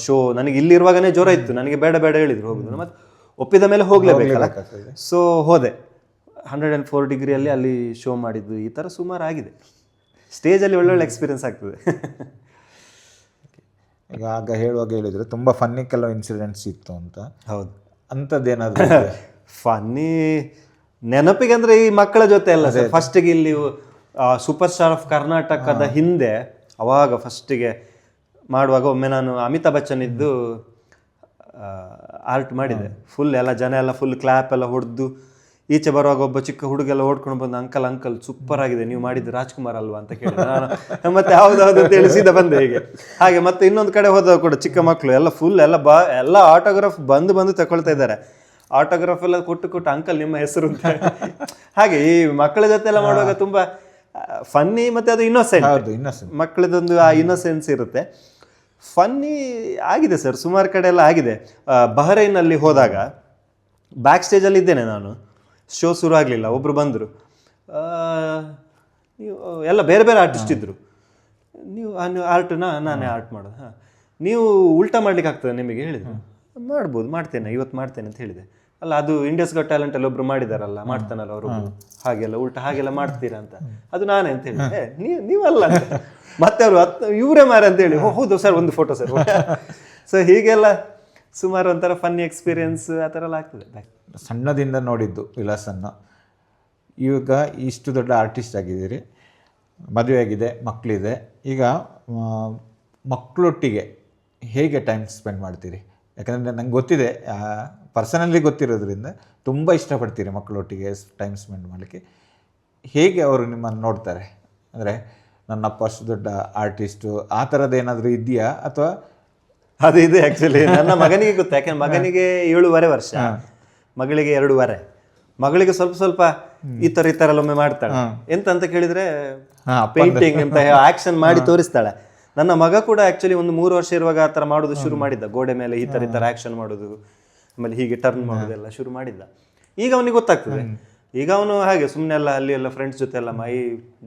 S1: ಶೋ, ನನಗೆ ಇಲ್ಲಿರುವಾಗನೇ ಜ್ವರ ಇತ್ತು. ನನಗೆ ಬೇಡ ಹೇಳಿದ್ರು ಹೋಗುದು, ಮತ್ತೆ ಒಪ್ಪಿದ ಮೇಲೆ ಹೋಗ್ಲೇಬೇಕಲ್ಲ. ಸೊ ಹೋದೆ. 104 ಡಿಗ್ರಿಯಲ್ಲಿ ಅಲ್ಲಿ ಶೋ ಮಾಡಿದ್ದು. ಈ ಥರ ಸುಮಾರು ಆಗಿದೆ. ಸ್ಟೇಜಲ್ಲಿ ಒಳ್ಳೊಳ್ಳೆ ಎಕ್ಸ್ಪೀರಿಯನ್ಸ್ ಆಗ್ತದೆ.
S2: ಈಗ ಆಗ ಹೇಳುವಾಗ ಹೇಳಿದರೆ ತುಂಬ ಫನ್ನಿ ಕೆಲವು ಇನ್ಸಿಡೆಂಟ್ಸ್ ಇತ್ತು ಅಂತ.
S1: ಹೌದು,
S2: ಅಂಥದ್ದೇನಾದರೂ
S1: ಫನ್ನಿ ನೆನಪಿಗೆ ಅಂದರೆ ಈ ಮಕ್ಕಳ ಜೊತೆ ಎಲ್ಲ ಸರ್. ಫಸ್ಟಿಗೆ ಇಲ್ಲಿ ಸೂಪರ್ ಸ್ಟಾರ್ ಆಫ್ ಕರ್ನಾಟಕದ ಹಿಂದೆ ಅವಾಗ ಫಸ್ಟಿಗೆ ಮಾಡುವಾಗ ಒಮ್ಮೆ ನಾನು ಅಮಿತಾಬ್ ಬಚ್ಚನ್ ಇದ್ದು ಆರ್ಟ್ ಮಾಡಿದೆ. ಫುಲ್ ಎಲ್ಲ ಜನ ಎಲ್ಲ ಫುಲ್ ಕ್ಲಾಪ್ ಎಲ್ಲ ಹೊಡೆದು, ಈಚೆ ಬರುವಾಗ ಒಬ್ಬ ಚಿಕ್ಕ ಹುಡುಗೆಲ್ಲ ಓಡ್ಕೊಂಡು ಬಂದು ಅಂಕಲ್ ಸೂಪರ್ ಆಗಿದೆ, ನೀವು ಮಾಡಿದ್ದು ರಾಜ್ಕುಮಾರ್ ಅಲ್ವಾ ಅಂತ ಕೇಳಿದೆ ನಾನು. ಮತ್ತೆ ಹೌದು ಅಂತ ಹೇಳಿ ಸೀದಾ ಬಂದೆ ಹೀಗೆ. ಹಾಗೆ ಮತ್ತೆ ಇನ್ನೊಂದು ಕಡೆ ಹೋದಾಗ ಕೂಡ ಚಿಕ್ಕ ಮಕ್ಕಳು ಎಲ್ಲ ಫುಲ್ ಎಲ್ಲ ಆಟೋಗ್ರಾಫ್ ಬಂದು ತಗೊಳ್ತಾ ಇದ್ದಾರೆ. ಆಟೋಗ್ರಾಫ್ ಎಲ್ಲ ಕೊಟ್ಟು ಅಂಕಲ್ ನಿಮ್ಮ ಹೆಸರು ಅಂತ. ಹಾಗೆ ಈ ಮಕ್ಕಳ ಜೊತೆ ಎಲ್ಲ ಮಾಡುವಾಗ ತುಂಬ ಫನ್ನಿ ಮತ್ತು ಅದು ಇನ್ನೋಸೆಂಟ್,
S2: ಹೌದು ಇನ್ನೊಸೆಂಟ್.
S1: ಮಕ್ಕಳದೊಂದು ಆ ಇನ್ನೋಸೆನ್ಸ್ ಇರುತ್ತೆ. ಫನ್ನಿ ಆಗಿದೆ ಸರ್, ಸುಮಾರು ಕಡೆ ಎಲ್ಲ ಆಗಿದೆ. ಬಹರೈನಲ್ಲಿ ಹೋದಾಗ ಬ್ಯಾಕ್ ಸ್ಟೇಜಲ್ಲಿ ಇದ್ದೇನೆ ನಾನು, ಶೋ ಶುರು ಆಗಲಿಲ್ಲ, ಒಬ್ಬರು ಬಂದರು, ನೀವು ಎಲ್ಲ ಬೇರೆ ಬೇರೆ ಆರ್ಟಿಸ್ಟ್ ಇದ್ದರು, ನೀವು ಆರ್ಟನ್ನ ನಾನೇ ಆರ್ಟ್ ಮಾಡೋದು, ಹಾಂ ನೀವು ಉಲ್ಟಾ ಮಾಡ್ಲಿಕ್ಕೆ ಆಗ್ತದೆ ನಿಮಗೆ ಹೇಳಿದರು. ಮಾಡ್ಬೋದು, ಮಾಡ್ತೇನೆ, ಇವತ್ತು ಮಾಡ್ತೇನೆ ಅಂತ ಹೇಳಿದೆ. ಅಲ್ಲ ಅದು ಇಂಡಿಯಾಸ್ ಗಾಟ್ ಟ್ಯಾಲೆಂಟಲ್ಲಿ ಒಬ್ರು ಮಾಡಿದಾರಲ್ಲ, ಮಾಡ್ತಾನಲ್ಲ ಅವರು, ಹಾಗೆಲ್ಲ ಉಲ್ಟಾ ಹಾಗೆಲ್ಲ ಮಾಡ್ತೀರಾ ಅಂತ, ಅದು ನಾನೇ ಅಂತ ಹೇಳಿದೆ. ನೀವಲ್ಲ ಅಂತ, ಮತ್ತೆ ಅವರು ಇವರೇ ಮಾರ ಅಂತ ಹೇಳಿ, ಹೌದು ಸರ್ ಒಂದು ಫೋಟೋ ಸರ್. ಸೊ ಹೀಗೆಲ್ಲ ಸುಮಾರು ಒಂಥರ ಫನ್ನಿ ಎಕ್ಸ್ಪೀರಿಯನ್ಸ್ ಆ ಥರ ಎಲ್ಲ ಆಗ್ತದೆ.
S2: ಸಣ್ಣದಿಂದ ನೋಡಿದ್ದು ವಿಲಾಸನ್ನು, ಇವಾಗ ಇಷ್ಟು ದೊಡ್ಡ ಆರ್ಟಿಸ್ಟ್ ಆಗಿದ್ದೀರಿ, ಮದುವೆ ಆಗಿದೆ, ಮಕ್ಕಳಿದೆ. ಈಗ ಮಕ್ಕಳೊಟ್ಟಿಗೆ ಹೇಗೆ ಟೈಮ್ ಸ್ಪೆಂಡ್ ಮಾಡ್ತೀರಿ? ಯಾಕಂದರೆ ನಂಗೆ ಗೊತ್ತಿದೆ, ಪರ್ಸನಲಿ ಗೊತ್ತಿರೋದ್ರಿಂದ ತುಂಬ ಇಷ್ಟಪಡ್ತೀರಿ ಮಕ್ಕಳೊಟ್ಟಿಗೆ ಟೈಮ್ ಸ್ಪೆಂಡ್ ಮಾಡಲಿಕ್ಕೆ. ಹೇಗೆ ಅವರು ನಿಮ್ಮನ್ನು ನೋಡ್ತಾರೆ? ಅಂದರೆ ನನ್ನಪ್ಪ ಅಷ್ಟು ದೊಡ್ಡ ಆರ್ಟಿಸ್ಟು ಆ ಥರದ್ದು ಏನಾದರೂ ಇದೆಯಾ, ಅಥವಾ
S1: ಅದು ಇದೆ ಆ್ಯಕ್ಚುಲಿ. ನನ್ನ ಮಗನಿಗೆ ಗೊತ್ತು, ಯಾಕೆಂದ್ರೆ ಮಗನಿಗೆ 7.5 ವರ್ಷ, ಮಗಳಿಗೆ 2.5. ಮಗಳಿಗೆ ಸ್ವಲ್ಪ ಸ್ವಲ್ಪ ಈ ಥರ ಎಲ್ಲ ಒಮ್ಮೆ ಮಾಡ್ತಾಳೆ. ಎಂತ ಅಂತ ಕೇಳಿದರೆ ಪೇಂಟಿಂಗ್ ಅಂತ ಆ್ಯಕ್ಷನ್ ಮಾಡಿ ತೋರಿಸ್ತಾಳೆ. ನನ್ನ ಮಗ ಕೂಡ ಆ್ಯಕ್ಚುಲಿ ಒಂದು 3 ವರ್ಷ ಇರುವಾಗ ಆ ಥರ ಮಾಡೋದು ಶುರು ಮಾಡಿದ್ದ, ಗೋಡೆ ಮೇಲೆ ಈ ಥರ ಆ್ಯಕ್ಷನ್ ಮಾಡೋದು, ಆಮೇಲೆ ಹೀಗೆ ಟರ್ನ್ ಮಾಡೋದೆಲ್ಲ ಶುರು ಮಾಡಿದ್ದ. ಈಗ ಅವನಿಗೆ ಗೊತ್ತಾಗ್ತದೆ. ಈಗ ಅವನು ಹಾಗೆ ಸುಮ್ಮನೆ ಎಲ್ಲ ಅಲ್ಲಿ ಎಲ್ಲ ಫ್ರೆಂಡ್ಸ್ ಜೊತೆ ಎಲ್ಲ my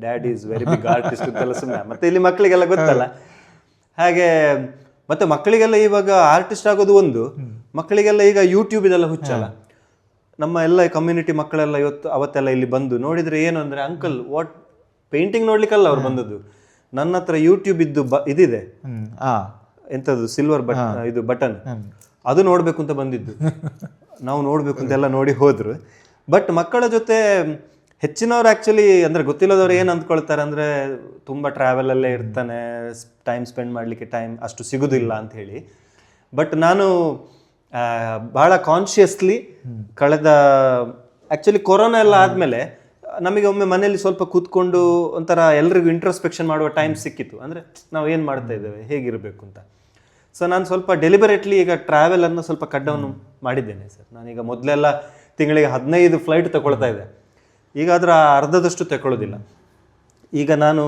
S1: dad is very big artist ಅಂತೆಲ್ಲ ಸುಮ್ಮನೆ, ಮತ್ತೆ ಇಲ್ಲಿ ಮಕ್ಕಳಿಗೆಲ್ಲ ಗೊತ್ತಲ್ಲ ಹಾಗೆ. ಮತ್ತೆ ಮಕ್ಕಳಿಗೆಲ್ಲ ಇವಾಗ ಆರ್ಟಿಸ್ಟ್ ಆಗೋದು ಒಂದು, ಮಕ್ಕಳಿಗೆಲ್ಲ ಈಗ ಯೂಟ್ಯೂಬ್ ಇದೆಲ್ಲ ಹುಚ್ಚಲ್ಲ. ನಮ್ಮ ಎಲ್ಲ ಕಮ್ಯುನಿಟಿ ಮಕ್ಕಳೆಲ್ಲ ಅವತ್ತೆಲ್ಲ ಇಲ್ಲಿ ಬಂದು ನೋಡಿದ್ರೆ ಏನು ಅಂದರೆ, ಅಂಕಲ್ ವಾಟ್ ಪೇಂಟಿಂಗ್ ನೋಡ್ಲಿಕ್ಕಲ್ಲ ಅವ್ರು ಬಂದದ್ದು, ನನ್ನ ಹತ್ರ ಯೂಟ್ಯೂಬ್ ಇದ್ದು ಇದಿದೆ, ಎಂಥದ್ದು ಸಿಲ್ವರ್ ಇದು ಬಟನ್, ಅದು ನೋಡಬೇಕು ಅಂತ ಬಂದಿದ್ದು. ನಾವು ನೋಡಬೇಕು ಅಂತೆಲ್ಲ ನೋಡಿ ಹೋದ್ರು. ಬಟ್ ಮಕ್ಕಳ ಜೊತೆ ಹೆಚ್ಚಿನವ್ರು ಆ್ಯಕ್ಚುಲಿ ಅಂದರೆ ಗೊತ್ತಿಲ್ಲದವ್ರು ಏನು ಅಂದ್ಕೊಳ್ತಾರೆ ಅಂದರೆ, ತುಂಬ ಟ್ರಾವೆಲಲ್ಲೇ ಇರ್ತಾನೆ, ಟೈಮ್ ಸ್ಪೆಂಡ್ ಮಾಡಲಿಕ್ಕೆ ಟೈಮ್ ಅಷ್ಟು ಸಿಗೋದಿಲ್ಲ ಅಂತ ಹೇಳಿ. ಬಟ್ ನಾನು ಭಾಳ ಕಾನ್ಷಿಯಸ್ಲಿ ಕಳೆದ ಆ್ಯಕ್ಚುಲಿ ಕೊರೋನಾ ಎಲ್ಲ ಆದಮೇಲೆ ನಮಗೆ ಒಮ್ಮೆ ಮನೇಲಿ ಸ್ವಲ್ಪ ಕೂತ್ಕೊಂಡು ಒಂಥರ ಎಲ್ರಿಗೂ ಇಂಟ್ರೋಸ್ಪೆಕ್ಷನ್ ಮಾಡುವ ಟೈಮ್ ಸಿಕ್ಕಿತ್ತು. ಅಂದರೆ ನಾವು ಏನು ಮಾಡ್ತಾ ಇದ್ದೇವೆ, ಹೇಗಿರಬೇಕು ಅಂತ. ಸೊ ನಾನು ಸ್ವಲ್ಪ ಡೆಲಿಬರೇಟ್ಲಿ ಈಗ ಟ್ರಾವೆಲನ್ನು ಸ್ವಲ್ಪ ಕಟ್ ಡೌನ್ ಮಾಡಿದ್ದೇನೆ ಸರ್. ನಾನೀಗ ಮೊದಲೆಲ್ಲ ತಿಂಗಳಿಗೆ 15 ಫ್ಲೈಟ್ ತಗೊಳ್ತಾ ಇದ್ದೆ, ಈಗ ಅದರ ಅರ್ಧದಷ್ಟು ತಗೊಳ್ಳೋದಿಲ್ಲ. ಈಗ ನಾನು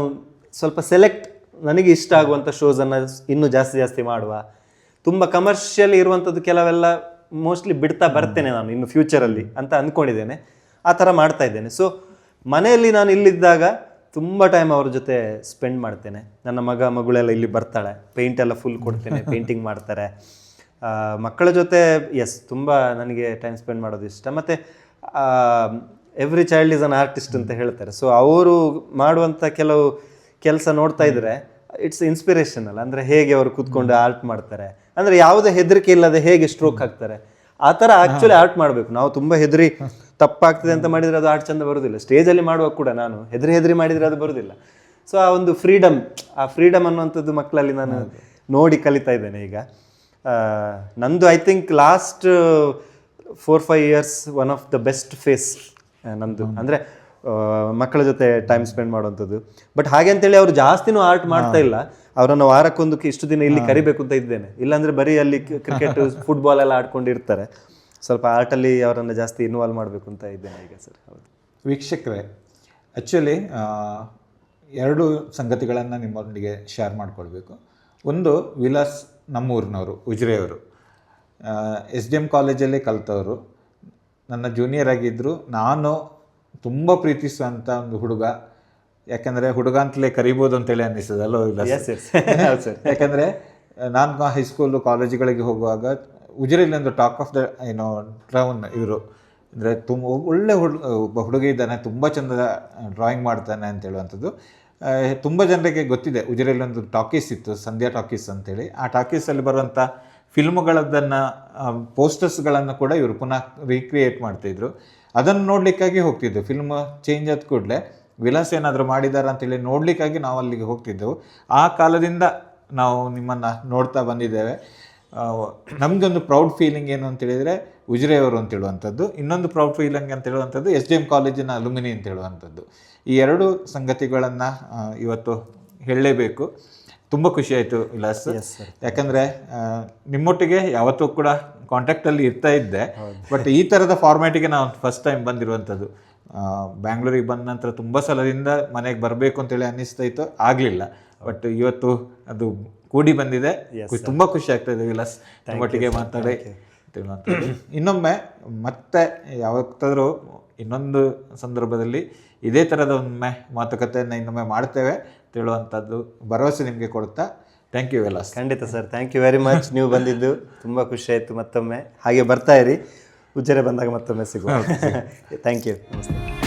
S1: ಸ್ವಲ್ಪ ಸೆಲೆಕ್ಟ್ ನನಗೆ ಇಷ್ಟ ಆಗುವಂಥ ಶೋಸನ್ನು ಇನ್ನೂ ಜಾಸ್ತಿ ಮಾಡುವ, ತುಂಬ ಕಮರ್ಷಿಯಲ್ ಇರುವಂಥದ್ದು ಕೆಲವೆಲ್ಲ ಮೋಸ್ಟ್ಲಿ ಬಿಡ್ತಾ ಬರ್ತೇನೆ ನಾನು ಇನ್ನು ಫ್ಯೂಚರಲ್ಲಿ ಅಂತ ಅಂದ್ಕೊಂಡಿದ್ದೇನೆ. ಆ ಥರ ಮಾಡ್ತಾ ಇದ್ದೇನೆ. ಸೊ ಮನೆಯಲ್ಲಿ ನಾನು ಇಲ್ಲಿದ್ದಾಗ ತುಂಬ ಟೈಮ್ ಅವ್ರ ಜೊತೆ ಸ್ಪೆಂಡ್ ಮಾಡ್ತೇನೆ. ನನ್ನ ಮಗಳೆಲ್ಲ ಇಲ್ಲಿ ಬರ್ತಾಳೆ, ಪೇಂಟ್ ಎಲ್ಲ ಫುಲ್ ಕೊಡ್ತೇನೆ, ಪೇಂಟಿಂಗ್ ಮಾಡ್ತಾರೆ. ಮಕ್ಕಳ ಜೊತೆ ತುಂಬ ನನಗೆ ಟೈಮ್ ಸ್ಪೆಂಡ್ ಮಾಡೋದು ಇಷ್ಟ. ಮತ್ತು every child is an artist ಅಂತ ಹೇಳ್ತಾರೆ. ಸೊ ಅವರು ಮಾಡುವಂಥ ಕೆಲವು ಕೆಲಸ ನೋಡ್ತಾ ಇದ್ರೆ ಇಟ್ಸ್ ಇನ್ಸ್ಪಿರೇಷನಲ್. ಅಂದರೆ ಹೇಗೆ ಅವರು ಕೂತ್ಕೊಂಡು ಆರ್ಟ್ ಮಾಡ್ತಾರೆ, ಅಂದರೆ ಯಾವುದೇ ಹೆದರಿಕೆ ಇಲ್ಲದೆ ಹೇಗೆ ಸ್ಟ್ರೋಕ್ ಹಾಕ್ತಾರೆ, ಆ ಥರ ಆ್ಯಕ್ಚುಲಿ ಆರ್ಟ್ ಮಾಡಬೇಕು. ನಾವು ತುಂಬ ಹೆದರಿ ತಪ್ಪಾಗ್ತದೆ ಅಂತ ಮಾಡಿದರೆ ಅದು ಆರ್ಟ್ ಚಂದ ಬರೋದಿಲ್ಲ. ಸ್ಟೇಜಲ್ಲಿ ಮಾಡುವಾಗ ಕೂಡ ನಾನು ಹೆದರಿ ಮಾಡಿದರೆ ಅದು ಬರೋದಿಲ್ಲ. ಸೊ ಆ ಒಂದು ಆ ಫ್ರೀಡಮ್ ಅನ್ನುವಂಥದ್ದು ಮಕ್ಕಳಲ್ಲಿ ನಾನು ನೋಡಿ ಕಲಿತಾ ಇದ್ದೇನೆ ಈಗ. ನಂದು I think last 4-5 years one of the best phase ನಂದು, ಅಂದರೆ ಮಕ್ಕಳ ಜೊತೆ ಟೈಮ್ ಸ್ಪೆಂಡ್ ಮಾಡುವಂಥದ್ದು. ಬಟ್ ಹಾಗೆ ಅಂತೇಳಿ ಅವರು ಜಾಸ್ತಿನೂ ಆರ್ಟ್ ಮಾಡ್ತಾ ಇಲ್ಲ. ಅವರನ್ನು ವಾರಕ್ಕೊಂದು ಇಷ್ಟು ದಿನ ಇಲ್ಲಿ ಕರಿಬೇಕು ಅಂತ ಇದ್ದೇನೆ. ಇಲ್ಲಾಂದರೆ ಬರೀ ಅಲ್ಲಿ ಕ್ರಿಕೆಟ್ ಫುಟ್ಬಾಲ್ ಎಲ್ಲ ಆಡ್ಕೊಂಡಿರ್ತಾರೆ. ಸ್ವಲ್ಪ ಆರ್ಟಲ್ಲಿ ಅವರನ್ನು ಜಾಸ್ತಿ ಇನ್ವಾಲ್ವ್ ಮಾಡಬೇಕು ಅಂತ ಇದ್ದೇನೆ ಈಗ ಸರ್. ಹೌದು
S2: ವೀಕ್ಷಕರೇ, ಆ್ಯಕ್ಚುಲಿ 2 ಸಂಗತಿಗಳನ್ನು ನಿಮ್ಮೊಂದಿಗೆ ಶೇರ್ ಮಾಡಿಕೊಳ್ಬೇಕು. ಒಂದು, ವಿಲಾಸ್ ನಮ್ಮೂರಿನವರು, ಉಜಿರೆಯವರು, SDM ಕಾಲೇಜಲ್ಲಿ ಕಲಿತವರು, ನನ್ನ ಜೂನಿಯರ್ ಆಗಿದ್ದರು. ನಾನು ತುಂಬ ಪ್ರೀತಿಸುವಂಥ ಒಂದು ಹುಡುಗ. ಯಾಕೆಂದರೆ ಹುಡುಗ ಅಂತಲೇ ಕರಿಬೋದು ಅಂತೇಳಿ ಅನ್ನಿಸ್ತದಲ್ಲ ವಿಲಾಸ್. ಯಾಕೆಂದರೆ ನಾನು ಹೈಸ್ಕೂಲು ಕಾಲೇಜುಗಳಿಗೆ ಹೋಗುವಾಗ ಉಜಿರೆಯಲ್ಲಿ ಒಂದು ಟಾಕ್ ಆಫ್ ದ ಟೌನ್ ಇವರು. ಅಂದರೆ ಒಳ್ಳೆ ಹುಡುಗ ಇದ್ದಾನೆ, ತುಂಬ ಚಂದ ಡ್ರಾಯಿಂಗ್ ಮಾಡ್ತಾನೆ ಅಂತ ಹೇಳುವಂಥದ್ದು ತುಂಬ ಜನರಿಗೆ ಗೊತ್ತಿದೆ. ಉಜಿರೆಯಲ್ಲಿ ಒಂದು ಟಾಕೀಸ್ ಇತ್ತು, ಸಂಧ್ಯಾ ಟಾಕೀಸ್ ಅಂತೇಳಿ. ಆ ಟಾಕೀಸಲ್ಲಿ ಬರುವಂಥ ಫಿಲ್ಮ್ಗಳದ್ದನ್ನು ಪೋಸ್ಟರ್ಸ್ಗಳನ್ನು ಕೂಡ ಇವರು ಪುನಃ ರೀಕ್ರಿಯೇಟ್ ಮಾಡ್ತಾಯಿದ್ರು. ಅದನ್ನು ನೋಡಲಿಕ್ಕಾಗಿ ಹೋಗ್ತಿದ್ದೆವು. ಫಿಲ್ಮ್ ಚೇಂಜ್ ಆದ ಕೂಡಲೇ ವಿಲಾಸ್ ಏನಾದರೂ ಮಾಡಿದ್ದಾರೆ ಅಂತೇಳಿ ನೋಡಲಿಕ್ಕಾಗಿ ನಾವು ಅಲ್ಲಿಗೆ ಹೋಗ್ತಿದ್ದೆವು. ಆ ಕಾಲದಿಂದ ನಾವು ನಿಮ್ಮನ್ನು ನೋಡ್ತಾ ಬಂದಿದ್ದೇವೆ. ನಮಗೊಂದು ಪ್ರೌಡ್ ಫೀಲಿಂಗ್ ಏನು ಅಂತೇಳಿದರೆ ಉಜಿರೆಯವರು ಅಂತ ಹೇಳುವಂಥದ್ದು. ಇನ್ನೊಂದು ಪ್ರೌಡ್ ಫೀಲಿಂಗ್ ಅಂತ ಹೇಳುವಂಥದ್ದು SDM ಕಾಲೇಜಿನ ಅಲುಮಿನಿ ಅಂತ ಹೇಳುವಂಥದ್ದು. ಈ 2 ಸಂಗತಿಗಳನ್ನು ಇವತ್ತು ಹೇಳಲೇಬೇಕು. ತುಂಬ ಖುಷಿ ಆಯಿತು ವಿಲಾಸ್. ಯಾಕಂದರೆ ನಿಮ್ಮೊಟ್ಟಿಗೆ ಯಾವತ್ತೂ ಕೂಡ ಕಾಂಟ್ಯಾಕ್ಟಲ್ಲಿ ಇರ್ತಾ ಇದ್ದೆ, ಬಟ್ ಈ ಥರದ ಫಾರ್ಮ್ಯಾಟಿಗೆ ನಾವು ಫಸ್ಟ್ ಟೈಮ್ ಬಂದಿರುವಂಥದ್ದು. ಬ್ಯಾಂಗ್ಳೂರಿಗೆ ಬಂದ ನಂತರ ತುಂಬ ಸಲದಿಂದ ಮನೆಗೆ ಬರಬೇಕು ಅಂತೇಳಿ ಅನ್ನಿಸ್ತಾ ಇತ್ತು, ಆಗಲಿಲ್ಲ. ಬಟ್ ಇವತ್ತು ಅದು ಕೂಡಿ ಬಂದಿದೆ. ತುಂಬ ಖುಷಿ ಆಗ್ತಾಯಿದೆ ವಿಲಾಸ್, ಒಟ್ಟಿಗೆ ಮಾತಾಡಿ. ಇನ್ನೊಮ್ಮೆ ಮತ್ತೆ ಯಾವತ್ತಾದರೂ ಇನ್ನೊಂದು ಸಂದರ್ಭದಲ್ಲಿ ಇದೇ ಥರದ ಒಮ್ಮೆ ಮಾತುಕತೆಯನ್ನು ಇನ್ನೊಮ್ಮೆ ಮಾಡ್ತೇವೆ ಹೇಳುವಂಥದ್ದು ಭರವಸೆ ನಿಮಗೆ ಕೊಡ್ತಾ. Thank you Vilas.
S1: ಖಂಡಿತ sir, thank you very much. ನೀವು ಬಂದಿದ್ದು ತುಂಬ ಖುಷಿ ಆಯಿತು. ಮತ್ತೊಮ್ಮೆ ಹಾಗೆ ಬರ್ತಾ ಇರಿ, ಉಜ್ಜರೆ ಬಂದಾಗ ಮತ್ತೊಮ್ಮೆ ಸಿಗುವ. Thank you. ನಮಸ್ತೆ.